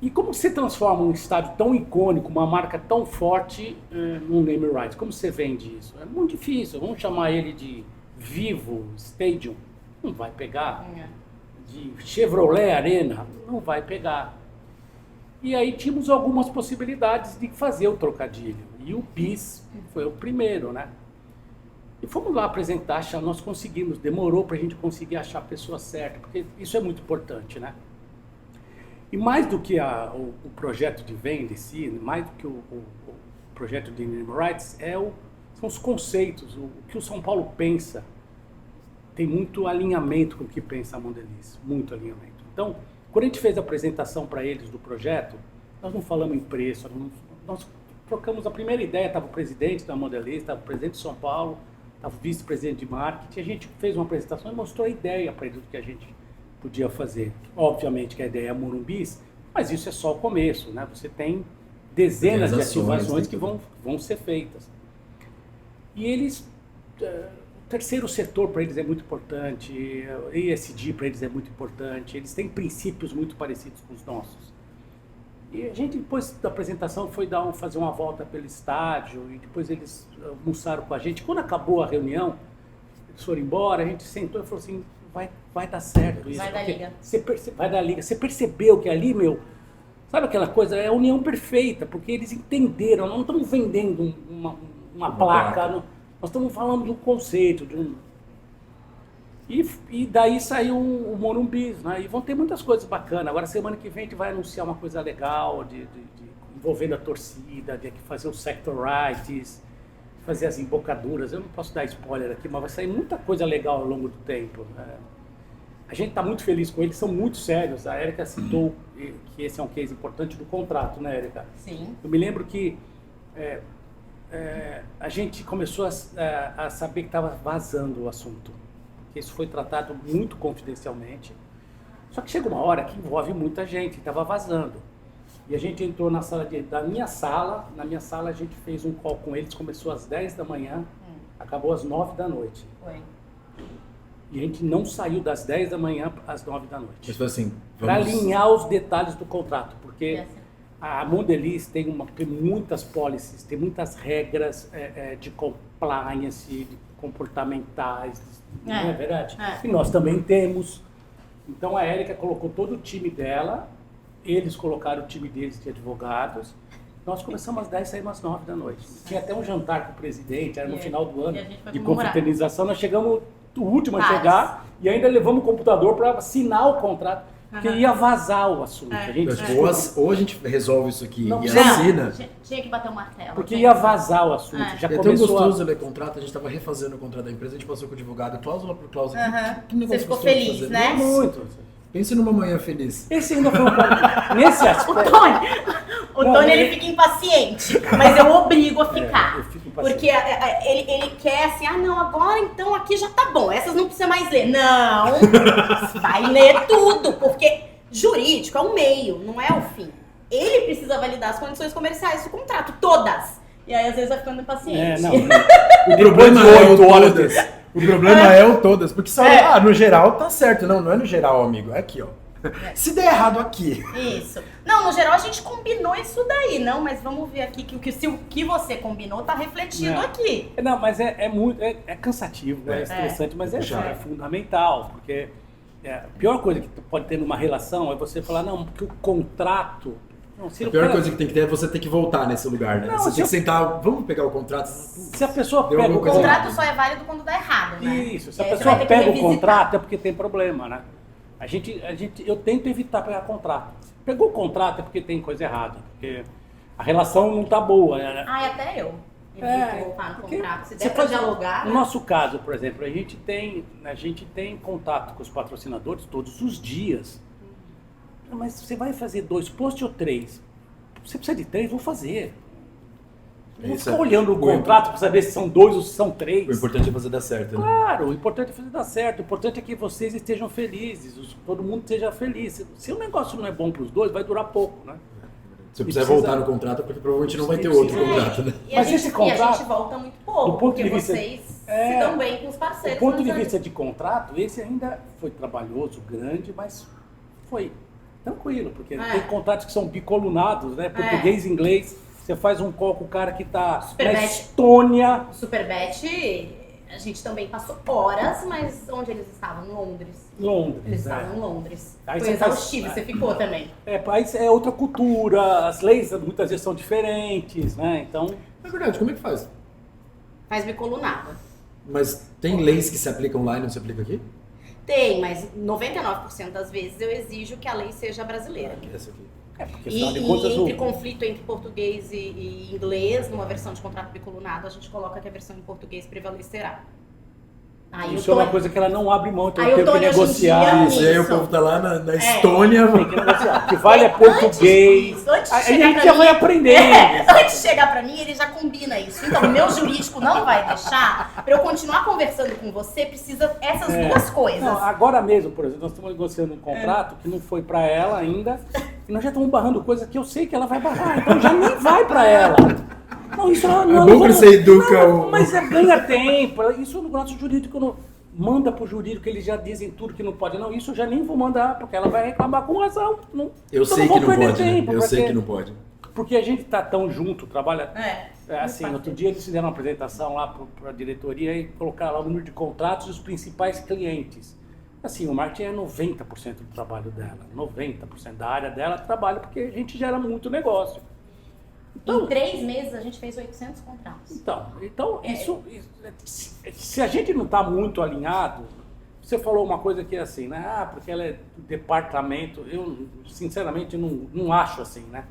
E como você transforma um estádio tão icônico, uma marca tão forte, num name rights? Como você vende isso? É muito difícil. Vamos chamar ele de Vivo Stadium. Não vai pegar. De Chevrolet Arena. Não vai pegar. E aí tínhamos algumas possibilidades de fazer o trocadilho. E o BIS foi o primeiro, né? E fomos lá apresentar, nós conseguimos. Demorou para a gente conseguir achar a pessoa certa, porque isso é muito importante, né? E mais do que o projeto de venda em si, mais do que o projeto de name rights, são os conceitos, o que o São Paulo pensa. Tem muito alinhamento com o que pensa a Mondelez, muito alinhamento. Então, quando a gente fez a apresentação para eles do projeto, nós não falamos em preço, nós trocamos a primeira ideia, estava o presidente da Mondelez, estava o presidente de São Paulo, estava o vice-presidente de marketing, a gente fez uma apresentação e mostrou a ideia para eles do que a gente podia fazer. Obviamente que a ideia é Morumbis, mas isso é só o começo, né? Você tem dezenas de ativações que vão ser feitas. E eles, o terceiro setor para eles é muito importante, o ESG para eles é muito importante, eles têm princípios muito parecidos com os nossos. E a gente, depois da apresentação, foi fazer uma volta pelo estádio, e depois eles almoçaram com a gente. Quando acabou a reunião, eles foram embora, a gente sentou e falou assim, vai dar certo isso. Vai dar liga. Vai dar liga. Você percebeu que ali, sabe aquela coisa, é a união perfeita, porque eles entenderam, não estamos vendendo uma placa, nós estamos falando de um conceito, E daí saiu o Morumbis, né? E vão ter muitas coisas bacanas. Agora, semana que vem, a gente vai anunciar uma coisa legal, envolvendo a torcida, de fazer os sector rights, fazer as embocaduras. Eu não posso dar spoiler aqui, mas vai sair muita coisa legal ao longo do tempo. A gente está muito feliz com eles, são muito sérios. A Érica citou que esse é um case importante do contrato, né, Érica? Sim. Eu me lembro que a gente começou a saber que estava vazando o assunto. Isso foi tratado muito confidencialmente. Só que chega uma hora que envolve muita gente, estava vazando. E a gente entrou na sala na minha sala a gente fez um call com eles, começou às 10 da manhã, acabou às 9 da noite. Foi. E a gente não saiu das 10 da manhã às 9 da noite. Mas foi assim, para alinhar os detalhes do contrato, porque a Mondelez tem muitas policies, tem muitas regras de compliance, de comportamentais, não é verdade? E nós também temos. Então a Érica colocou todo o time dela, eles colocaram o time deles de advogados. Nós começamos às 10 e saímos às 9 da noite. Tinha até um jantar com o presidente, era no final do ano, de confraternização. Nós chegamos o último a chegar e ainda levamos o computador para assinar o contrato, porque ia vazar o assunto. Ou a gente resolve isso aqui Não, e assina. Tinha que bater uma tela. Porque ia vazar o assunto. Já É tão começou gostoso ler contrato, a gente estava refazendo o contrato da empresa, a gente passou com o advogado, cláusula por cláusula. Que negócio Você ficou gostoso de feliz, fazer. né? Muito. Pense numa manhã feliz. Esse ainda foi um ponto. Nesse aspecto. O Tony ele fica impaciente, mas eu obrigo a ficar. Eu fico impaciente. Porque ele quer assim, não, agora então aqui já tá bom, essas não precisa mais ler. Não, vai ler tudo, porque jurídico é o meio, não é o fim. Ele precisa validar as condições comerciais do contrato, todas. E aí às vezes vai ficando impaciente. O problema é o todas. O problema é o todas, porque no geral tá certo. Não é no geral, amigo. É aqui, ó. Se der errado aqui. Isso. Não, no geral a gente combinou isso daí, não, mas vamos ver aqui se o que você combinou tá refletido aqui. Não, mas é muito cansativo, é estressante, mas é fundamental, porque a pior coisa que pode ter numa relação é você falar, não, porque o contrato... Não, A pior coisa que tem que ter é você ter que voltar nesse lugar, né? Não, você tem que sentar, vamos pegar o contrato. Se a pessoa Deu pega alguma O coisa contrato errada. só é válido quando dá errado, né? Isso, se a E aí você pessoa vai ter que pega o revisitar. contrato é porque tem problema, né? Eu tento evitar pegar contrato. Pegou o contrato é porque tem coisa errada, porque a relação não tá boa. Né? Ah, e até eu. Evito voltar no porque contrato. Se você der pra faz- dialogar... No nosso caso, por exemplo, a gente tem contato com os patrocinadores todos os dias. Mas você vai fazer 2 posts ou 3? Você precisa de 3, vou fazer. Não vou Isso ficar é- olhando o contrato para saber se são 2 ou se são 3. O importante é fazer dar certo, né? Claro, o importante é fazer dar certo. O importante é que vocês estejam felizes, todo mundo esteja feliz. Se o negócio não é bom para os dois, vai durar pouco, né? Você E precisa precisa- voltar no contrato, porque provavelmente não vai ter Precisa- outro contrato, né? E Mas a gente, esse e a contrato, gente volta muito pouco, do ponto porque de vista- vocês se dão bem com os parceiros. Do ponto de mas vista de contrato, esse ainda foi trabalhoso, grande, mas foi tranquilo, porque tem contratos que são bicolunados, né? Português e inglês. Você faz um call com o cara que está na Superbet. Estônia. O Superbet, a gente também passou horas, mas onde eles estavam? Em Londres. Londres. Eles né? estavam em Londres. Aí Foi você faz- exaustivo, você ficou também. País é outra cultura, as leis muitas vezes são diferentes, né? Então, É verdade, como é que faz? Faz bicolunada. Mas tem leis que se aplicam lá e não se aplicam aqui? Tem, mas 99% das vezes eu exijo que a lei seja brasileira. Essa aqui. porque E, afinal de contas entre conflito entre português e inglês, numa versão de contrato bicolunado, a gente coloca que a versão em português prevalecerá. Aí isso é uma coisa que ela não abre mão, então Aí eu tenho o que Tony hoje em negociar. dia- Isso, e aí o Isso. povo tá lá na Estônia. Tem que negociar. O que vale é português. Antes de A chegar gente pra já mim- vai aprender. Antes de chegar pra mim, ele já combina isso. Então, o meu jurídico não vai deixar. Pra eu continuar conversando com você, precisa essas duas coisas. Não, agora mesmo, por exemplo, nós estamos negociando um contrato que não foi para ela ainda, e nós já estamos barrando coisa que eu sei que ela vai barrar, então já nem vai para ela. Não, isso não, É bom que você educa o... Mas ganha tempo. Isso no nosso jurídico não manda pro jurídico, eles já dizem tudo que não pode. Não, isso eu já nem vou mandar, porque ela vai reclamar com razão. Não, Eu então sei vou que não perder pode, né? tempo, Eu sei porque- que não pode. Porque a gente tá tão junto, trabalha. Assim, Muito outro dia eles fizeram uma apresentação lá para a diretoria e colocaram lá o número de contratos e os principais clientes. Assim, o marketing é 90% do trabalho dela, 90% da área dela trabalha porque a gente gera muito negócio. Em 3 meses, a gente fez 800 contratos. Então se a gente não está muito alinhado, você falou uma coisa que é assim, né? Ah, porque ela é do departamento, eu sinceramente não acho assim, né?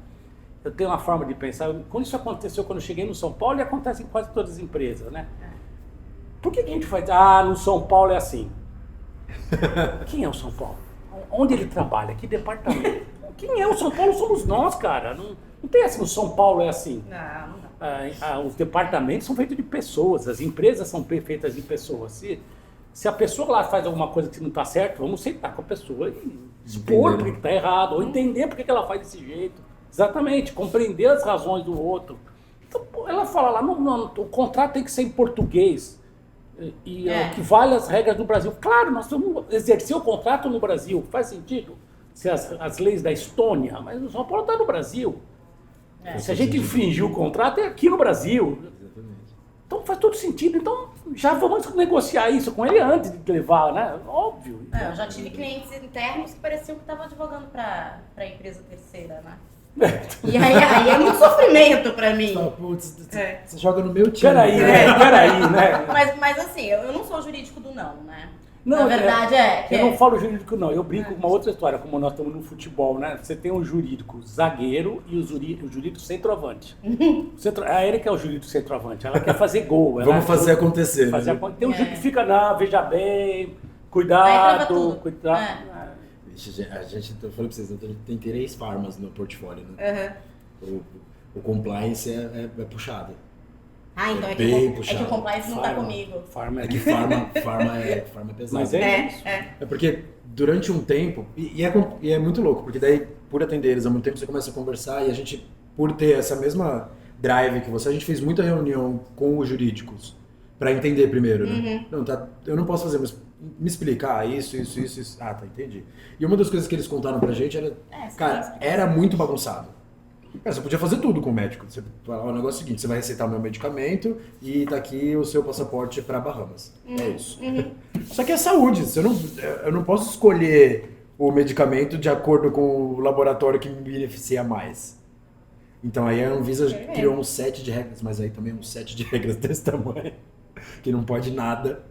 Eu tenho uma forma de pensar, quando isso aconteceu quando eu cheguei no São Paulo, e acontece em quase todas as empresas, né? Por que a gente faz, no São Paulo é assim? Quem é o São Paulo? Onde ele trabalha? Que departamento? Quem é o São Paulo? Somos nós, cara. Não tem assim, o São Paulo é assim. Não. Os departamentos são feitos de pessoas, as empresas são feitas de pessoas. Se a pessoa lá faz alguma coisa que não está certo, vamos sentar com a pessoa e expor por que está errado, ou entender por que ela faz desse jeito. Exatamente, compreender as razões do outro. Então, ela fala lá, não, o contrato tem que ser em português. E que vale as regras do Brasil. Claro, nós vamos exercer o contrato no Brasil. Faz sentido? Se as leis da Estônia, mas o São Paulo está no Brasil. Se a gente infringir o contrato, é aqui no Brasil. Então faz todo sentido. Então já vamos negociar isso com ele antes de levar, né? Óbvio. Eu já tive clientes internos que pareciam que estavam advogando para a empresa terceira, né? E aí é muito sofrimento pra mim. Putz, você joga no meu time. Peraí, né? Mas assim, eu não sou jurídico do não, né? Não, Na verdade que eu não falo jurídico, não. Eu brinco com uma outra história, como nós estamos no futebol, né? Você tem um jurídico zagueiro e o jurídico centroavante. A Erika é o jurídico centroavante, ela quer fazer gol. Vamos fazer acontecer. Tem um jurídico que fica, não, veja bem, Aí cuidado, trava tudo. cuidado. A gente, eu falei pra vocês, a gente tem 3 farmas no portfólio, né? O compliance é puxado. Então é bem que puxado. o compliance não tá comigo. Farma É que farma é pesado. Mas É porque durante um tempo, e é muito louco, porque daí, por atender eles há muito tempo, você começa a conversar e a gente, por ter essa mesma drive que você, a gente fez muita reunião com os jurídicos Pra entender primeiro, né? Não, tá, eu não posso fazer, mas me explicar isso. Ah, tá, entendi. E uma das coisas que eles contaram pra gente era, cara, era muito bagunçado. Cara, você podia fazer tudo com o médico. Você fala, o negócio é o seguinte, você vai receitar o meu medicamento e tá aqui o seu passaporte pra Bahamas. É isso. Só que é saúde, eu não posso escolher o medicamento de acordo com o laboratório que me beneficia mais. Então aí a Anvisa criou um set de regras, mas aí também um set de regras desse tamanho, que não pode nada.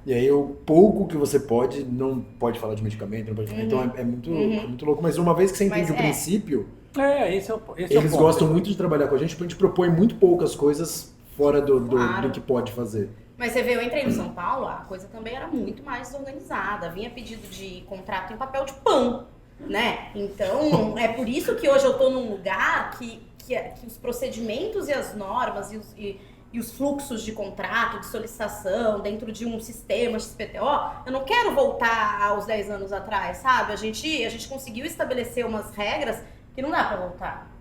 E aí o pouco que você pode, não pode falar de medicamento, não pode falar. Então é muito louco. Mas uma vez que você entende o princípio, esse é o eles ponto. gostam muito de trabalhar com a gente propõe muito poucas coisas fora do que pode fazer. Mas você vê, eu entrei no São Paulo, a coisa também era muito mais desorganizada. Vinha pedido de contrato em papel de pão, né? Então, é por isso que hoje eu tô num lugar que os procedimentos e as normas e os fluxos de contrato, de solicitação, dentro de um sistema XPTO, eu não quero voltar aos 10 anos atrás, sabe? A gente conseguiu estabelecer umas regras que não dá pra voltar.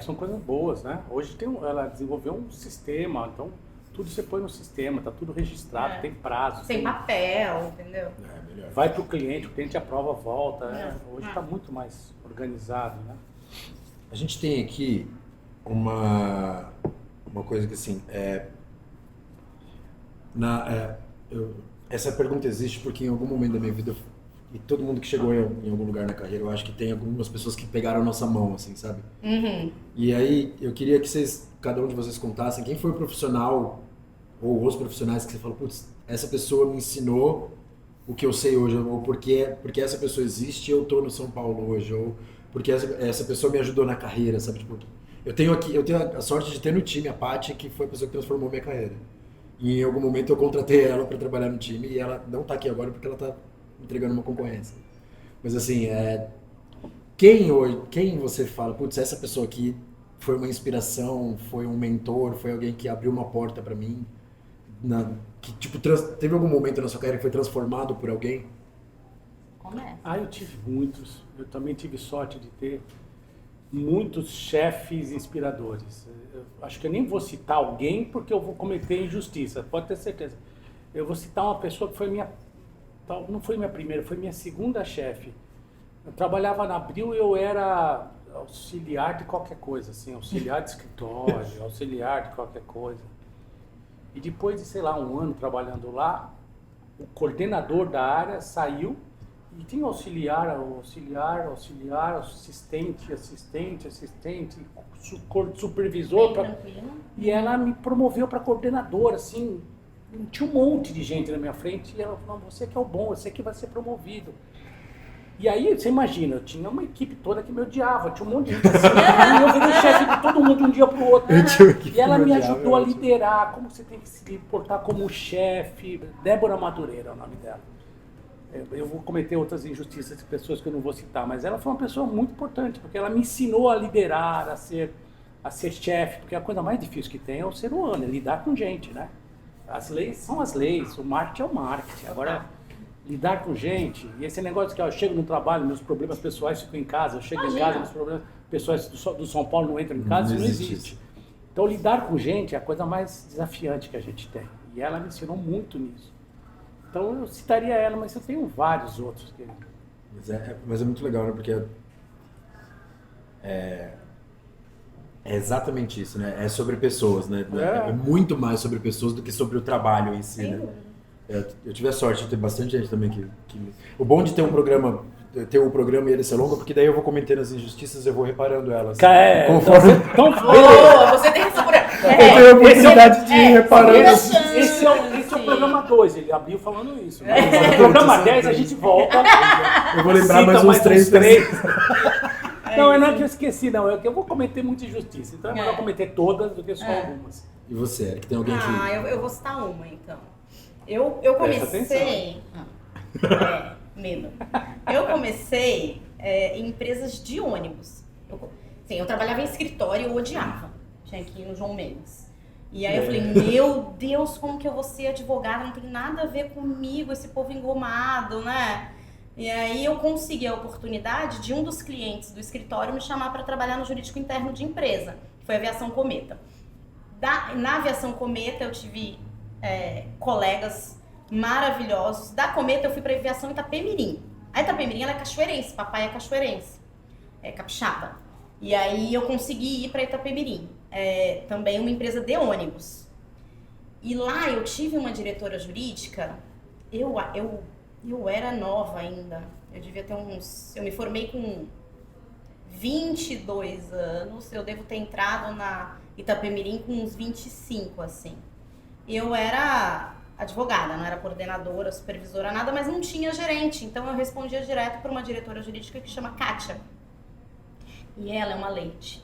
São coisas boas, né? Hoje ela desenvolveu um sistema, então tudo você põe no sistema, tá tudo registrado, tem prazo. Sem papel, entendeu? Melhor. Vai pro cliente, o cliente aprova, volta. Hoje tá muito mais organizado, né? A gente tem aqui uma coisa que assim, essa pergunta existe porque em algum momento da minha vida, e todo mundo que chegou em algum lugar na carreira, eu acho que tem algumas pessoas que pegaram a nossa mão, assim, sabe? E aí, eu queria que cada um de vocês contassem quem foi o profissional ou os profissionais que você falou, putz, essa pessoa me ensinou o que eu sei hoje, ou porque essa pessoa existe e eu tô no São Paulo hoje, ou porque essa pessoa me ajudou na carreira, sabe? Tipo, eu tenho a sorte de ter no time a Paty, que foi a pessoa que transformou minha carreira. E em algum momento eu contratei ela para trabalhar no time e ela não tá aqui agora porque ela tá entregando uma concorrência. Mas assim, quem você fala, putz, essa pessoa aqui foi uma inspiração, foi um mentor, foi alguém que abriu uma porta para mim, que tipo, teve algum momento na sua carreira que foi transformado por alguém? Eu tive muitos. Eu também tive sorte de ter muitos chefes inspiradores. Eu acho que eu nem vou citar alguém porque eu vou cometer injustiça, pode ter certeza. Eu vou citar uma pessoa que não foi minha primeira, foi minha segunda chefe. Eu trabalhava na Abril e eu era auxiliar de qualquer coisa, assim, auxiliar de escritório, auxiliar de qualquer coisa. E depois de, sei lá, um ano trabalhando lá, o coordenador da área saiu e tinha auxiliar, assistente, supervisor. E ela me promoveu para coordenadora, assim. Tinha um monte de gente na minha frente e ela falou, você que é o bom, você que vai ser promovido. E aí, você imagina, eu tinha uma equipe toda que me odiava, tinha um monte de gente assim, e eu virei chefe de todo mundo de um dia pro outro. E ela me ajudou a liderar, como você tem que se portar como chefe. Débora Madureira é o nome dela. Eu vou cometer outras injustiças de pessoas que eu não vou citar, mas ela foi uma pessoa muito importante, porque ela me ensinou a liderar, a ser chefe, porque a coisa mais difícil que tem é o ser humano, é lidar com gente, né? As leis são as leis, o marketing é o marketing. Agora, lidar com gente, e esse negócio que eu chego no trabalho, meus problemas pessoais ficam em casa, eu chego em casa, meus problemas pessoais do São Paulo não entram em casa, isso não existe. Então, lidar com gente é a coisa mais desafiante que a gente tem. E ela me ensinou muito nisso. Então, eu citaria ela, mas eu tenho vários outros. Mas é muito legal, né? Porque é exatamente isso, né? É sobre pessoas, né? É muito mais sobre pessoas do que sobre o trabalho em si, né? Eu tive a sorte de ter bastante gente também que... O bom de ter o programa e ele ser longo, porque daí eu vou cometendo as injustiças e eu vou reparando elas. Conforme... Você tem essa... Eu tenho a oportunidade de ir reparando. Esse é o programa 2, ele abriu falando isso. No programa 10 a gente volta. Eu vou lembrar mais uns 3. Não é que eu esqueci, não. É que eu vou cometer muita injustiça. Então é melhor cometer todas do que só algumas. E você, Eric? Tem alguém que... eu vou citar uma, então. Eu comecei... medo. Eu comecei em empresas de ônibus. Eu trabalhava em escritório e eu odiava. Tinha que ir no João Mendes. E aí eu falei, meu Deus, como que eu vou ser advogada? Não tem nada a ver comigo, esse povo engomado, né? E aí eu consegui a oportunidade de um dos clientes do escritório me chamar para trabalhar no jurídico interno de empresa, que foi a Aviação Cometa. Na Aviação Cometa eu tive colegas maravilhosos. Da Cometa eu fui para aviação Itapemirim. A Itapemirim ela é cachoeirense, papai é cachoeirense, é capixaba. E aí eu consegui ir para Itapemirim, também uma empresa de ônibus. E lá eu tive uma diretora jurídica, eu era nova ainda, eu devia ter eu me formei com 22 anos, eu devo ter entrado na Itapemirim com uns 25, assim. Eu era advogada, não era coordenadora, supervisora, nada, mas não tinha gerente, então eu respondia direto para uma diretora jurídica que chama Kátia. E ela é uma leite.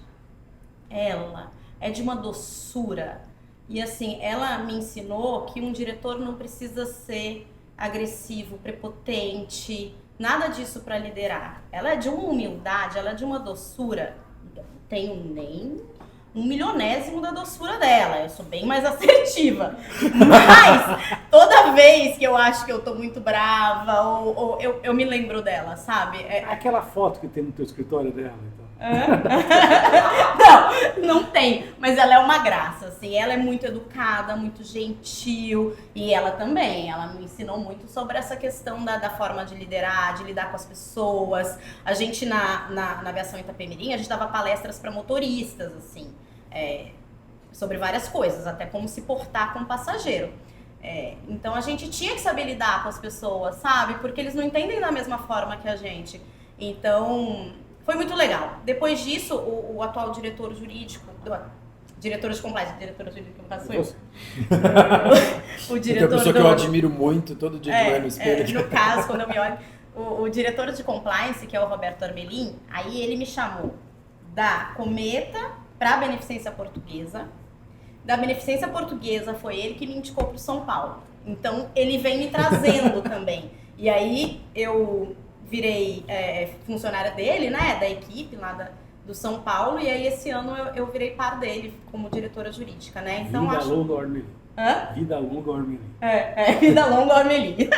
Ela é de uma doçura. E assim, ela me ensinou que um diretor não precisa ser agressivo, prepotente, nada disso para liderar. Ela é de uma humildade, ela é de uma doçura. Eu não tenho nem 1/1000º da doçura dela. Eu sou bem mais assertiva. Mas toda vez que eu acho que eu tô muito brava, ou eu me lembro dela, sabe? Aquela foto que tem no teu escritório dela, então. Não tem, mas ela é uma graça, assim, ela é muito educada, muito gentil, e ela também, ela me ensinou muito sobre essa questão da forma de liderar, de lidar com as pessoas. A gente na aviação Itapemirim, a gente dava palestras para motoristas, assim, sobre várias coisas, até como se portar com passageiro. Então a gente tinha que saber lidar com as pessoas, sabe? Porque eles não entendem da mesma forma que a gente. Então foi muito legal. Depois disso, o atual diretor jurídico, diretora de compliance, diretora jurídica, no caso sou eu. O diretor uma pessoa que eu admiro muito, todo dia de olho no espelho. No caso, quando eu me olho, o diretor de compliance, que é o Roberto Armelin, aí ele me chamou da Cometa para a Beneficência Portuguesa. Da Beneficência Portuguesa foi ele que me indicou para o São Paulo. Então, ele vem me trazendo também. E aí, eu virei funcionária dele, né, da equipe lá do São Paulo, e aí esse ano eu virei par dele como diretora jurídica, né? Então, Vida longa, Armelin. Hã? Vida longa, Armelin. Vida longa, Armelin.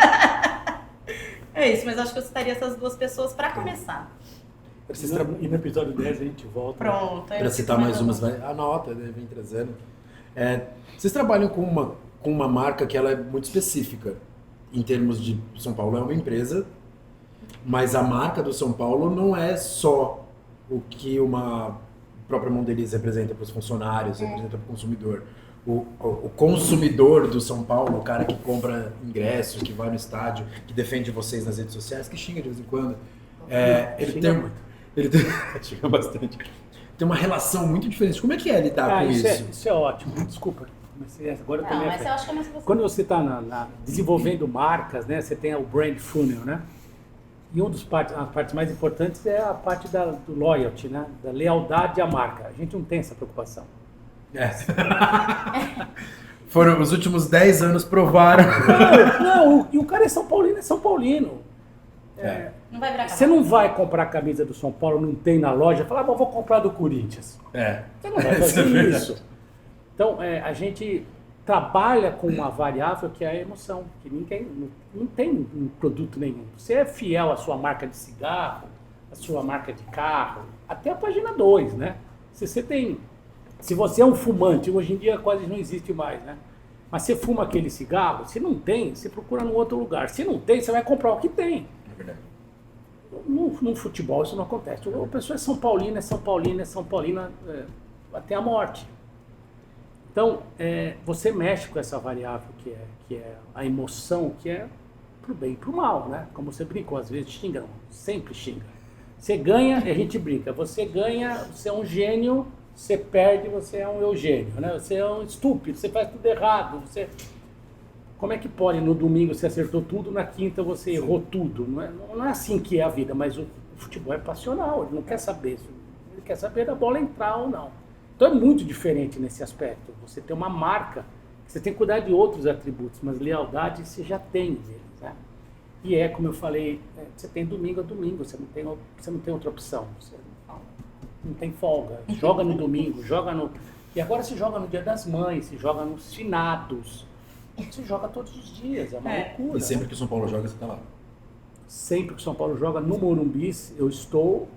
É isso, mas acho que eu citaria essas duas pessoas para começar. E no episódio 10 a gente volta. Pronto. Para citar mais umas, anota, né, vem trazendo. Vocês trabalham com uma marca que ela é muito específica. Em termos de São Paulo é uma empresa, mas a marca do São Paulo não é só o que uma própria Mondeliz representa para os funcionários, representa para o consumidor. O consumidor do São Paulo, o cara que compra ingressos, que vai no estádio, que defende vocês nas redes sociais, que xinga de vez em quando, ele xinga bastante. Tem uma relação muito diferente. Como é que é lidar com isso? Isso é ótimo. Desculpa. Agora eu também mas eu acho que é mais Quando você está desenvolvendo marcas, né, você tem o brand funnel, né? E uma das partes mais importantes é a parte do loyalty, né? Da lealdade à marca. A gente não tem essa preocupação. Foram os últimos 10 anos provaram. Não, e o cara é São Paulino. Não vai virar Você não vai comprar a camisa do São Paulo, não tem na loja, e falar, vou comprar do Corinthians. Você não vai fazer isso. Então, a gente trabalha com uma variável que é a emoção, que não tem um produto nenhum. Você é fiel à sua marca de cigarro, à sua marca de carro, até a página 2, né? Se você é um fumante, hoje em dia quase não existe mais, né? Mas você fuma aquele cigarro, se não tem, você procura num outro lugar. Se não tem, você vai comprar o que tem. É verdade. No futebol isso não acontece. A pessoa é São Paulina até a morte. Então, você mexe com essa variável que é a emoção, que é pro bem e pro mal, né? Como você brincou, às vezes xinga, sempre xinga. Você ganha, a gente brinca, você ganha, você é um gênio, você perde, você é um Eugênio, né? Você é um estúpido, você faz tudo errado, Como é que pode, no domingo você acertou tudo, na quinta você errou tudo? Não é assim que é a vida, mas o futebol é passional, ele não quer saber, ele quer saber da bola entrar ou não. Então é muito diferente nesse aspecto. Você tem uma marca, você tem que cuidar de outros atributos, mas lealdade você já tem deles, né? E como eu falei, você tem domingo a domingo, você não tem outra opção. Você não tem folga. Joga no domingo, E agora se joga no Dia das Mães, se joga nos finados. Você joga todos os dias, é uma loucura. E sempre que o São Paulo joga, você tá lá? Sempre que o São Paulo joga no Morumbi, eu estou.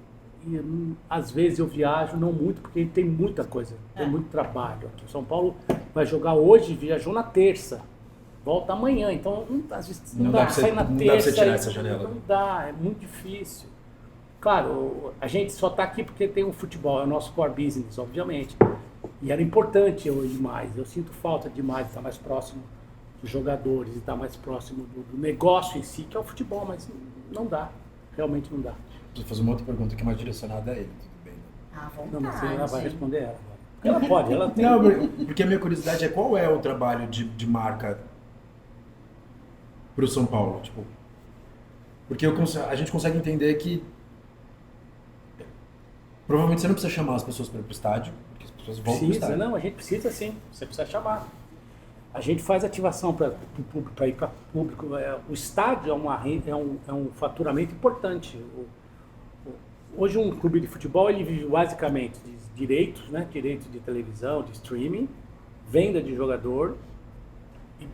E às vezes eu viajo, não muito, porque tem muita coisa, tem muito trabalho aqui. O São Paulo, vai jogar hoje, viajou na terça, volta amanhã. Então, às vezes não dá pra sair na não dá pra terça. você tirar essa janela. Não dá, é muito difícil. Claro, a gente só está aqui porque tem o futebol, é o nosso core business, obviamente. E era importante hoje demais. Eu sinto falta demais de estar mais próximo dos jogadores, de estar mais próximo do negócio em si, que é o futebol, mas não dá. Realmente não dá. Vou fazer uma outra pergunta que é mais direcionada a ele, tudo bem? À Não, mas ela vai vontade. responder ela agora. Ela pode, ela tem. Não, porque a minha curiosidade é qual é o trabalho de marca pro São Paulo, tipo... Porque a gente consegue entender que provavelmente você não precisa chamar as pessoas para ir pro estádio, porque as pessoas vão pro Precisa, estádio. não, a gente precisa sim, você precisa chamar. A gente faz ativação para o público, para ir para o público. O estádio é um faturamento importante. Hoje um clube de futebol ele vive basicamente de direitos, né? Direitos de televisão, de streaming, venda de jogador, e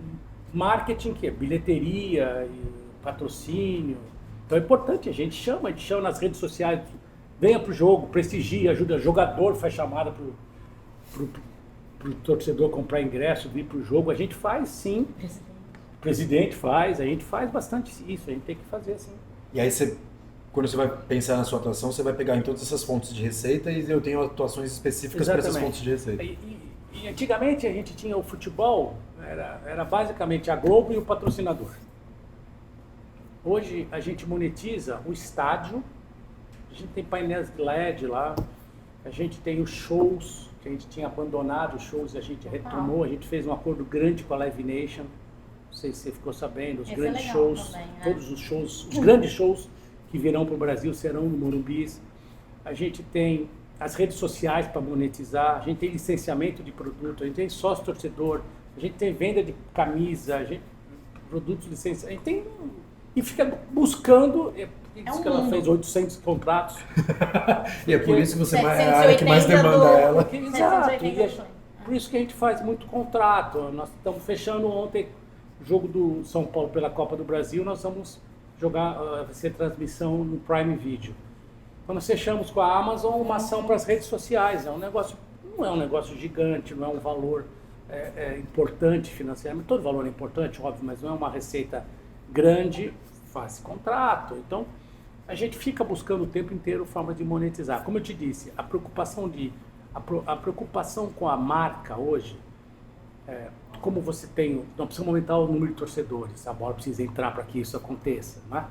marketing, que é bilheteria, e patrocínio. Então é importante, a gente chama nas redes sociais, venha para o jogo, prestigia, ajuda, jogador faz chamada para o torcedor comprar ingresso, vir para o jogo. A gente faz sim, o presidente faz, a gente faz bastante isso, a gente tem que fazer sim. E aí quando você vai pensar na sua atuação, você vai pegar em todas essas fontes de receita e eu tenho atuações específicas para essas fontes de receita. E antigamente a gente tinha o futebol, era basicamente a Globo e o patrocinador. Hoje a gente monetiza o estádio, a gente tem painéis LED lá, a gente tem os shows, que a gente tinha abandonado os shows e a gente retomou, a gente fez um acordo grande com a Live Nation, não sei se você ficou sabendo, os Esse grandes é legal shows, também, né? todos os shows, os grandes shows que virão para o Brasil serão no Morumbi. A gente tem as redes sociais para monetizar, a gente tem licenciamento de produto, a gente tem sócio torcedor, a gente tem venda de camisa, produtos licenciados, a gente tem... E fica buscando, diz que ela fez 800 contratos. E é por isso que você é a área que mais demanda ela. Exato, 780 por isso que a gente faz muito contrato. Nós estamos fechando ontem o jogo do São Paulo pela Copa do Brasil, nós vamos jogar, vai ser transmissão no Prime Video. Então nós fechamos com a Amazon uma ação para as redes sociais. É um negócio, não é um negócio gigante, não é um valor importante financeiramente. Todo valor é importante, óbvio, mas não é uma receita grande, faz contrato. Então, a gente fica buscando o tempo inteiro formas de monetizar. Como eu te disse, a preocupação com a marca hoje, como você tem, não precisa aumentar o número de torcedores, a bola precisa entrar para que isso aconteça, né?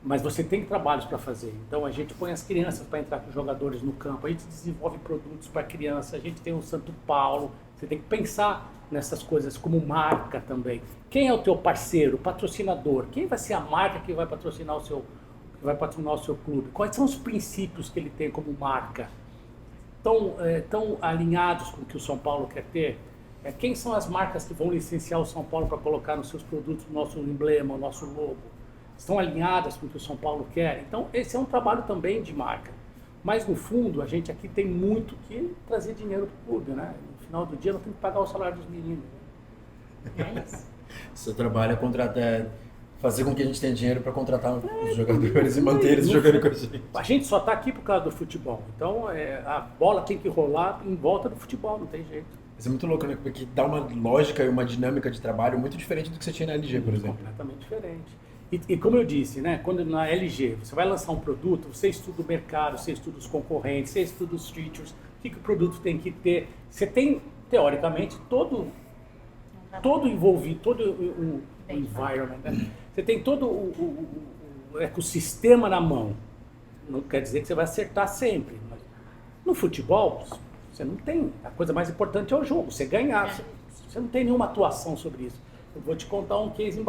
Mas você tem trabalhos para fazer. Então, a gente põe as crianças para entrar com os jogadores no campo, a gente desenvolve produtos para criança, a gente tem o Santo Paulo, você tem que pensar nessas coisas como marca também. Quem é o teu parceiro, patrocinador? Quem vai ser a marca que vai patrocinar o seu clube? Quais são os princípios que ele tem como marca? Tão alinhados com o que o São Paulo quer ter? Quem são as marcas que vão licenciar o São Paulo para colocar nos seus produtos o nosso emblema, o nosso logo? Estão alinhadas com o que o São Paulo quer? Então, esse é um trabalho também de marca. Mas, no fundo, a gente aqui tem muito que trazer dinheiro para o clube, né? No final do dia, não tem que pagar o salário dos meninos. É isso. Seu trabalho é fazer com que a gente tenha dinheiro para contratar os jogadores e manter eles jogando com a gente. A gente só está aqui por causa do futebol. Então, a bola tem que rolar em volta do futebol, não tem jeito. Isso é muito louco, né? Porque dá uma lógica e uma dinâmica de trabalho muito diferente do que você tinha na LG, por exemplo. Completamente diferente. E como eu disse, né, quando na LG você vai lançar um produto, você estuda o mercado, você estuda os concorrentes, você estuda os features, o que o produto tem que ter. Você tem, teoricamente, todo envolvido, todo o environment, né? Você tem todo o ecossistema na mão. Não quer dizer que você vai acertar sempre. Mas no futebol, você não tem. A coisa mais importante é o jogo, você ganhar. Você não tem nenhuma atuação sobre isso. Eu vou te contar um case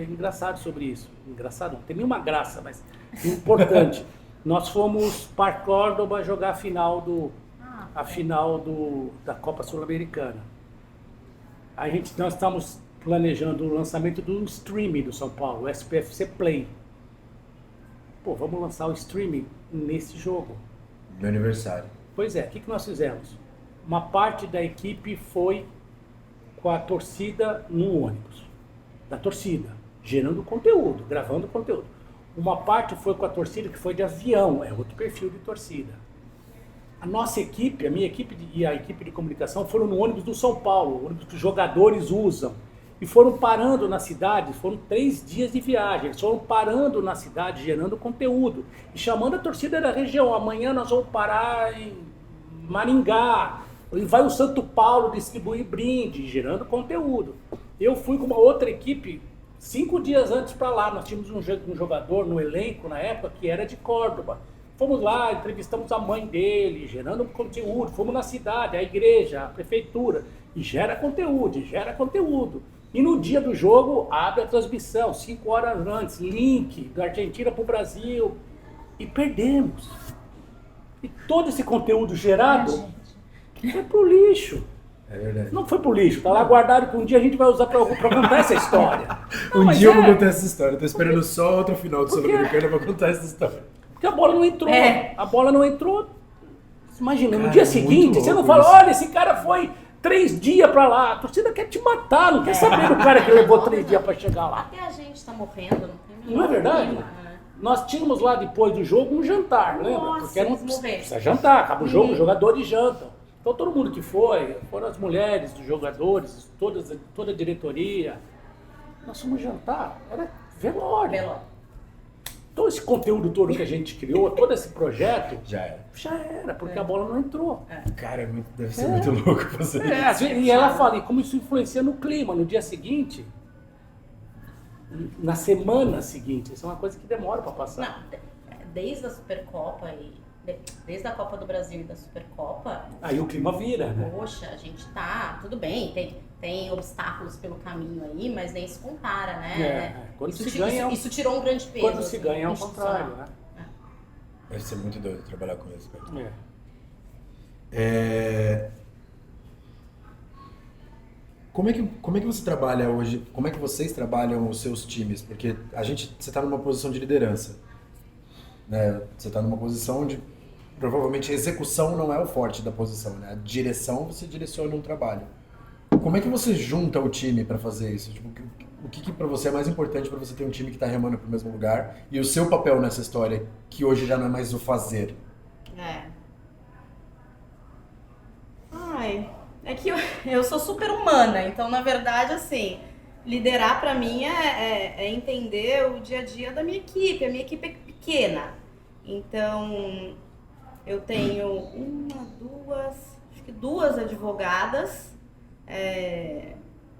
engraçado sobre isso. Engraçado, não tem nenhuma graça, mas importante. Nós fomos para Córdoba jogar a final da Copa Sul-Americana. Nós estamos planejando o lançamento do streaming do São Paulo, o SPFC Play. Pô, vamos lançar o streaming nesse jogo. Meu aniversário. Pois é, o que nós fizemos? Uma parte da equipe foi com a torcida no ônibus, da torcida, gerando conteúdo, gravando conteúdo. Uma parte foi com a torcida que foi de avião, é outro perfil de torcida. A nossa equipe, a minha equipe e a equipe de comunicação foram no ônibus do São Paulo, o ônibus que os jogadores usam. E foram parando na cidade, foram 3 dias de viagem, eles foram parando na cidade, gerando conteúdo. E chamando a torcida da região, amanhã nós vamos parar em Maringá, e vai o Santo Paulo distribuir brinde, gerando conteúdo. Eu fui com uma outra equipe 5 dias antes para lá, nós tínhamos um jogador no elenco na época que era de Córdoba. Fomos lá, entrevistamos a mãe dele, gerando conteúdo, fomos na cidade, a igreja, a prefeitura, e gera conteúdo, e gera conteúdo. E no dia do jogo, abre a transmissão, 5 horas antes, link da Argentina para o Brasil, e perdemos. E todo esse conteúdo gerado foi pro lixo. É verdade. Não foi pro lixo, tá lá guardado que um dia a gente vai usar para contar essa história. Não, Um mas dia eu vou contar essa história. Tô esperando só outro final do Por quê? Sul-Americano pra contar essa história. Porque a bola não entrou. É. A bola não entrou. Imagina, no Cara, dia é muito seguinte, você não louco fala, isso. olha, esse cara foi 3 dias pra lá. A torcida quer te matar, não quer saber do cara que levou 3 dias pra chegar lá. Até a gente tá morrendo, não tem Não é verdade? clima, né? Nós tínhamos lá depois do jogo um jantar, lembra? Nossa, Porque era eles morreram. precisa jantar, acaba o jogo, os jogadores jantam. Então todo mundo que foi, foram as mulheres dos jogadores, toda a diretoria. Nós fomos jantar, era velório. Velório. Todo esse conteúdo todo que a gente criou, todo esse projeto, Já era. já era, porque a bola não entrou. Cara, deve ser muito louco fazer isso. Às vezes- e ela fala, e como isso influencia no clima, no dia seguinte, na semana seguinte, isso é uma coisa que demora para passar. Não, desde a Supercopa desde a Copa do Brasil e da Supercopa, Aí o clima vira, né? poxa, a gente tá, tudo bem, tem obstáculos pelo caminho aí, mas nem se compara, né? Quando Isso, se ganha, isso tirou um grande peso. quando se assim, ganha é o institucional. contrário, né? Deve ser muito doido trabalhar com isso, cara. É. Como é que você trabalha hoje? Como é que vocês trabalham os seus times? Porque você está numa posição de liderança, né? Você está numa posição de provavelmente a execução não é o forte da posição, né? A direção você direciona um trabalho. Como é que você junta o time para fazer isso? Tipo, o que para você é mais importante para você ter um time que está remando para o mesmo lugar e o seu papel nessa história que hoje já não é mais o fazer? É que eu sou super humana, então na verdade assim, liderar pra mim é entender o dia a dia da minha equipe. A minha equipe é pequena, então eu tenho acho que duas advogadas,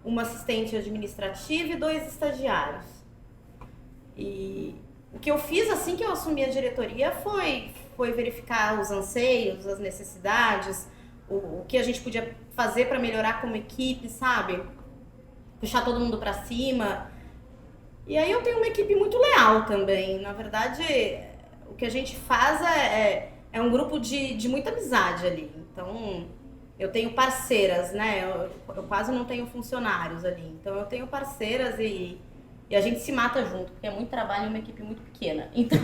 uma assistente administrativa e 2 estagiários. E o que eu fiz assim que eu assumi a diretoria foi verificar os anseios, as necessidades, o que a gente podia fazer para melhorar como equipe, sabe? Puxar todo mundo para cima. E aí eu tenho uma equipe muito leal também. Na verdade, o que a gente faz é um grupo de muita amizade ali. Então, eu tenho parceiras, né? Eu quase não tenho funcionários ali. Então, eu tenho parceiras e a gente se mata junto, porque é muito trabalho e uma equipe muito pequena. Então,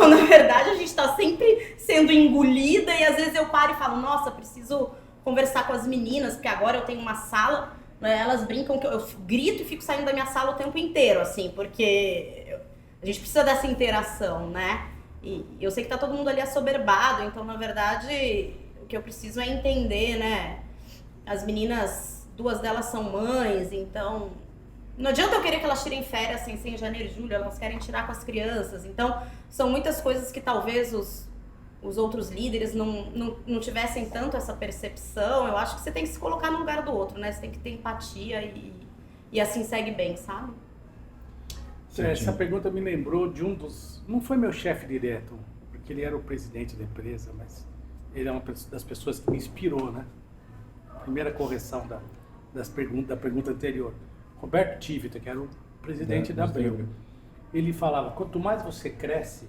na verdade, a gente está sempre sendo engolida e às vezes eu paro e falo, nossa, preciso conversar com as meninas, porque agora eu tenho uma sala, né, elas brincam que eu grito e fico saindo da minha sala o tempo inteiro, assim, porque a gente precisa dessa interação, né? E eu sei que tá todo mundo ali assoberbado, então, na verdade, o que eu preciso é entender, né? As meninas, 2 delas são mães, então não adianta eu querer que elas tirem férias sem ser em janeiro e julho, elas querem tirar com as crianças. Então, são muitas coisas que talvez os outros líderes não tivessem tanto essa percepção. Eu acho que você tem que se colocar no lugar do outro, né? Você tem que ter empatia e assim segue bem, sabe? Essa pergunta me lembrou de um dos... Não foi meu chefe direto, porque ele era o presidente da empresa, mas ele é uma das pessoas que me inspirou, né? Primeira correção da pergunta anterior. Roberto Tivita, que era o presidente da Abreu, ele falava, quanto mais você cresce,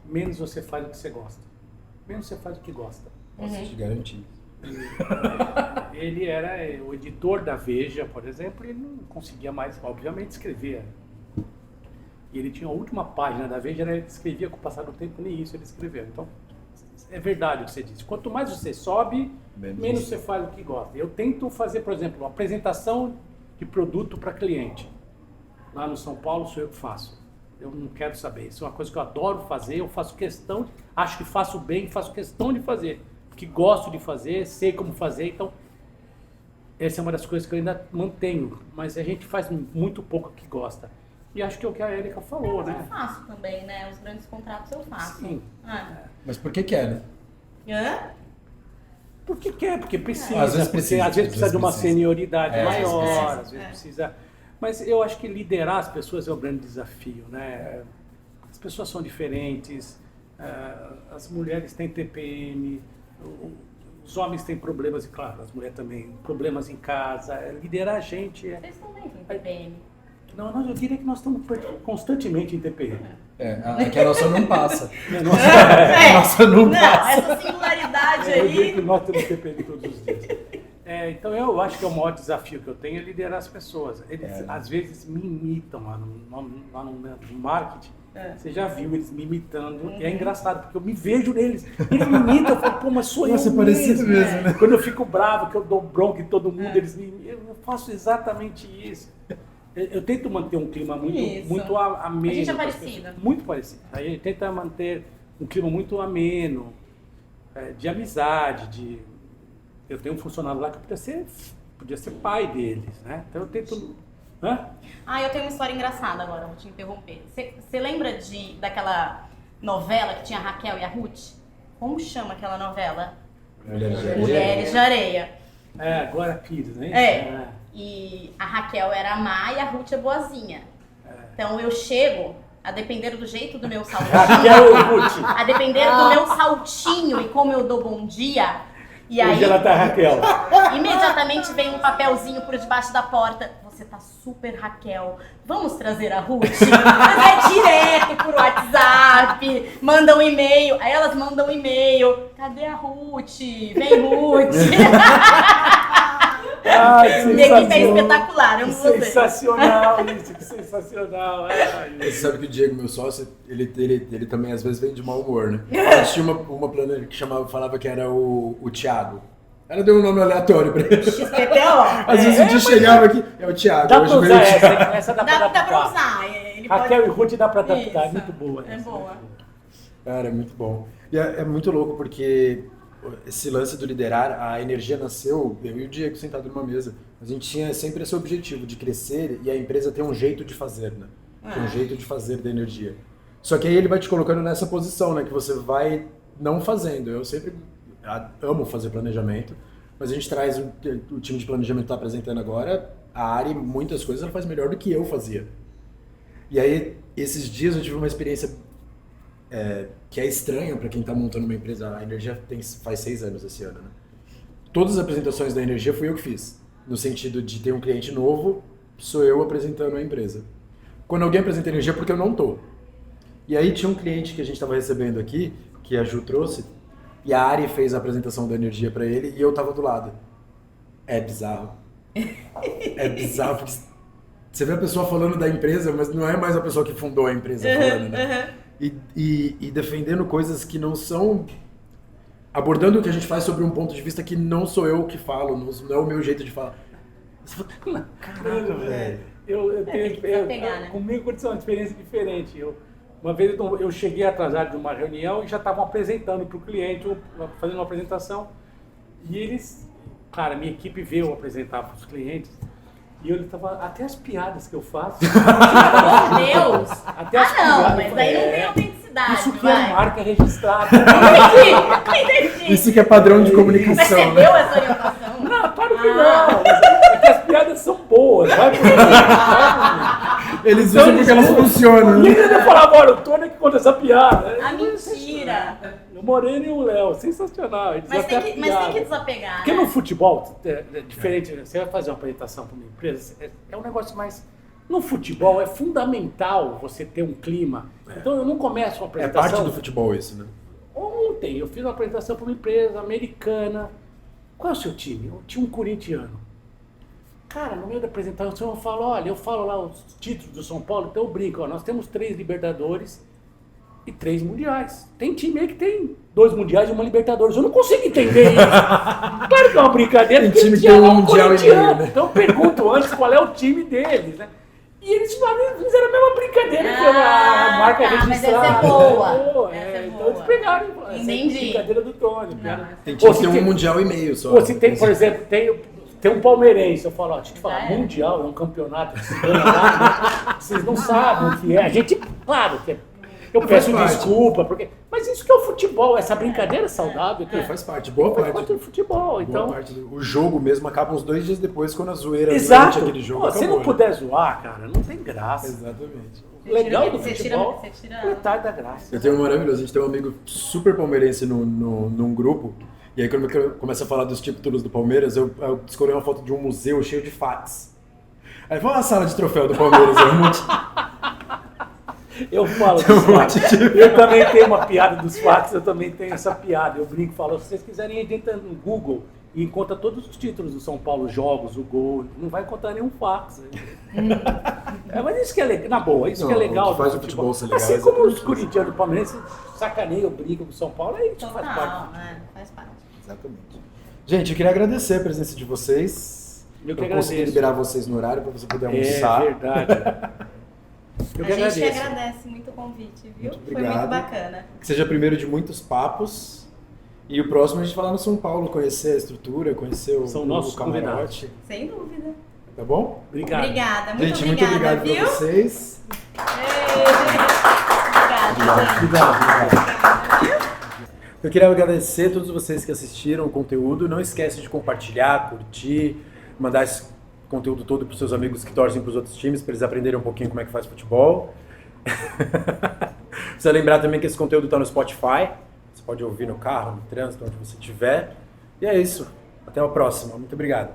menos você faz o que você gosta. Menos você faz o que gosta. Posso te garantir. Ele era o editor da Veja, por exemplo, e ele não conseguia mais, obviamente, escrever. E ele tinha a última página da Veja, ele escrevia com o passar do tempo, nem isso ele escreveu. Então, é verdade o que você disse. Quanto mais você sobe, menos você faz o que gosta. Eu tento fazer, por exemplo, uma apresentação de produto para cliente. Lá no São Paulo sou eu que faço. Eu não quero saber. Isso é uma coisa que eu adoro fazer, eu faço questão, acho que faço bem, faço questão de fazer. Que gosto de fazer, sei como fazer, então essa é uma das coisas que eu ainda mantenho, mas a gente faz muito pouco que gosta. E acho que é o que a Érica falou, né? Eu faço também, né? Os grandes contratos eu faço. Sim. Mas por que quer, né? Hã? Porque quer, porque precisa. Às vezes porque precisa, às vezes precisa de uma precisa. senioridade maior, precisa. às vezes precisa. Mas eu acho que liderar as pessoas é o grande desafio, né? As pessoas são diferentes, as mulheres têm TPM, os homens têm problemas, e claro, as mulheres também, problemas em casa. Liderar a gente é. Vocês também têm TPM. Não, eu diria que nós estamos constantemente em TPM. É que a nossa não passa. Nossa, A nossa não passa. Essa singularidade eu diria que aí. nós temos TPM todos os dias. Então eu acho que é o maior desafio que eu tenho é liderar as pessoas. Eles às vezes me imitam lá no marketing. Você já viu eles me imitando. E é engraçado, porque eu me vejo neles. Eles me imitam, eu falo, pô, mas sou Nossa, eu é parecido mesmo, né? Quando eu fico bravo, que eu dou bronca em todo mundo, eu faço exatamente isso. Eu tento manter um clima muito ameno. A gente é com as parecida. pessoas. Muito parecido. A gente tenta manter um clima muito ameno, de amizade, Eu tenho um funcionário lá que podia ser pai deles, né? Então eu tento... Hã? Eu tenho uma história engraçada agora, vou te interromper. Você lembra daquela novela que tinha a Raquel e a Ruth? Como chama aquela novela? Mulheres de Areia. Glória Pires, né? E a Raquel era a má e a Ruth é boazinha. Então eu chego, a depender do jeito do meu saltinho, Raquel e Ruth. a depender do meu saltinho e como eu dou bom dia, e aí Hoje ela tá Raquel. imediatamente vem um papelzinho por debaixo da porta. Você tá super Raquel. Vamos trazer a Ruth? Mas é direto por WhatsApp, manda um e-mail. Aí elas mandam um e-mail. Cadê a Ruth? Vem, Ruth. Ai, Minha equipe é espetacular, amo você. Sensacional isso, que sensacional. Você sabe que o Diego, meu sócio, ele também às vezes vem de mau humor, né? A gente tinha uma planner que falava que era o Thiago. Ela deu um nome aleatório pra ele. XPTO. Às vezes a gente chegava aqui, é o Thiago. Dá Hoje pra veio usar o Thiago. essa dá pra Dá pra adaptar. usar. Ele Raquel pode... e Ruth dá pra adaptar, é Isso. muito boa. É essa. boa. Cara, é muito bom. E é muito louco porque esse lance do liderar, a energia nasceu, eu e o Diego sentado numa mesa, a gente tinha sempre esse objetivo de crescer e a empresa tem um jeito de fazer, né? Tem um jeito de fazer da energia. Só que aí ele vai te colocando nessa posição, né? Que você vai não fazendo. Eu sempre amo fazer planejamento, mas a gente traz o time de planejamento que está apresentando agora, a Ari, muitas coisas ela faz melhor do que eu fazia. E aí, esses dias eu tive uma experiência que é estranha para quem está montando uma empresa. A Energia faz 6 anos esse ano, né? Todas as apresentações da Energia fui eu que fiz. No sentido de ter um cliente novo, sou eu apresentando a empresa. Quando alguém apresenta a Energia, porque eu não tô. E aí tinha um cliente que a gente estava recebendo aqui, que a Ju trouxe, e a Ari fez a apresentação da Energia para ele e eu tava do lado. É bizarro. É bizarro, porque você vê a pessoa falando da empresa, mas não é mais a pessoa que fundou a empresa falando, né? E defendendo coisas que não são... Abordando o que a gente faz sobre um ponto de vista que não sou eu que falo, não é o meu jeito de falar. Você fala, caraca, velho. tem que desapegar, né? Comigo aconteceu uma experiência diferente. Uma vez eu cheguei atrasado de uma reunião e já estavam apresentando para o cliente, fazendo uma apresentação. E eles, cara, minha equipe veio apresentar para os clientes. E eu tava, até as piadas que eu faço. Meu Deus! Até as não, piadas, mas aí não tem autenticidade. Isso que vai. é marca registrada. Entendi. Isso que é padrão de comunicação, né? Percebeu essa orientação? Não, claro que não. É que as piadas são boas. Vai por mim. Eles Então, usam porque elas funcionam, E né? ainda falava, olha, o Tony que conta essa piada. A mentira. O Moreno e o Léo, sensacional. Eles Mas até tem que piada. desapegar, Porque né? no futebol, é diferente, você vai fazer uma apresentação para uma empresa, é um negócio mais... No futebol é fundamental você ter um clima. Então eu não começo uma É apresentação... parte do futebol isso, né? Ontem eu fiz uma apresentação para uma empresa americana. Qual é o seu time? Eu tinha um corintiano. Cara, no meio da apresentação eu falo, olha, eu falo lá os títulos do São Paulo, então eu brinco, ó, nós temos 3 Libertadores e 3 Mundiais. Tem time aí que tem 2 Mundiais e 1 Libertadores. Eu não consigo entender isso. Claro que é uma brincadeira, Tem porque time ele que tem tinha um lá Mundial e corintiano. meio, né? Então eu pergunto antes qual é o time deles, né? E eles fizeram a mesma brincadeira que a marca tá, mas registrada. essa é boa. Então boa. eles pegaram essa Entendi. brincadeira do Tony. Não, Tem Pô, que se ter tem- um mundial e meio só. Pô, se tem, por exemplo, tem um palmeirense, eu falo, ó, deixa eu te falar, Já é. mundial é um campeonato que se ganha lá, né? Vocês não sabem o que é. A gente, claro, que eu Faz peço parte. desculpa, porque. Mas isso que é o futebol, essa brincadeira saudável que Faz parte, boa faz parte. parte do futebol. Boa Então, parte o jogo mesmo acaba uns 2 dias depois, quando a zoeira exato. durante aquele jogo Pô, se acabou, não puder zoar, cara, não tem graça. Exatamente. O legal do Você futebol tira- é metade da graça. Eu tenho um maravilhoso, a gente tem um amigo super palmeirense num grupo, e aí quando eu começo a falar dos títulos do Palmeiras, eu escolhi uma foto de um museu cheio de fax. Aí vamos na sala de troféu do Palmeiras, é um monte. Eu falo Tem um dos fax. monte de- Eu também tenho uma piada dos fax, eu também tenho essa piada. Eu brinco e falo, se vocês quiserem ir dentro no Google e encontra todos os títulos do São Paulo, jogos, o gol, não vai encontrar nenhum fax. Mas isso que é legal, na boa, isso que é Não, legal. o que faz do o futebol ser legal, Assim é como os exatamente corintianos e palmeirenses sacaneiam, brincam com o São Paulo, é isso que faz parte. Total, faz parte. Exatamente. Gente, eu queria agradecer a presença de vocês. Eu que consegui agradeço. liberar vocês no horário para você poder É almoçar. verdade. Eu que A gente agradeço. agradece muito o convite, viu? Muito Foi obrigado. muito bacana. Que seja o primeiro de muitos papos. E o próximo a gente falar no São Paulo, conhecer a estrutura, conhecer São o nossos camarote. Sem dúvida. Tá bom? Obrigado. Obrigada, muito Gente, muito obrigada, obrigado viu? pra vocês. Obrigada. Eu queria agradecer a todos vocês que assistiram o conteúdo. Não esquece de compartilhar, curtir, mandar esse conteúdo todo para os seus amigos que torcem para os outros times, para eles aprenderem um pouquinho como é que faz futebol. Precisa lembrar também que esse conteúdo está no Spotify. Você pode ouvir no carro, no trânsito, onde você estiver. E é isso. Até a próxima. Muito obrigado.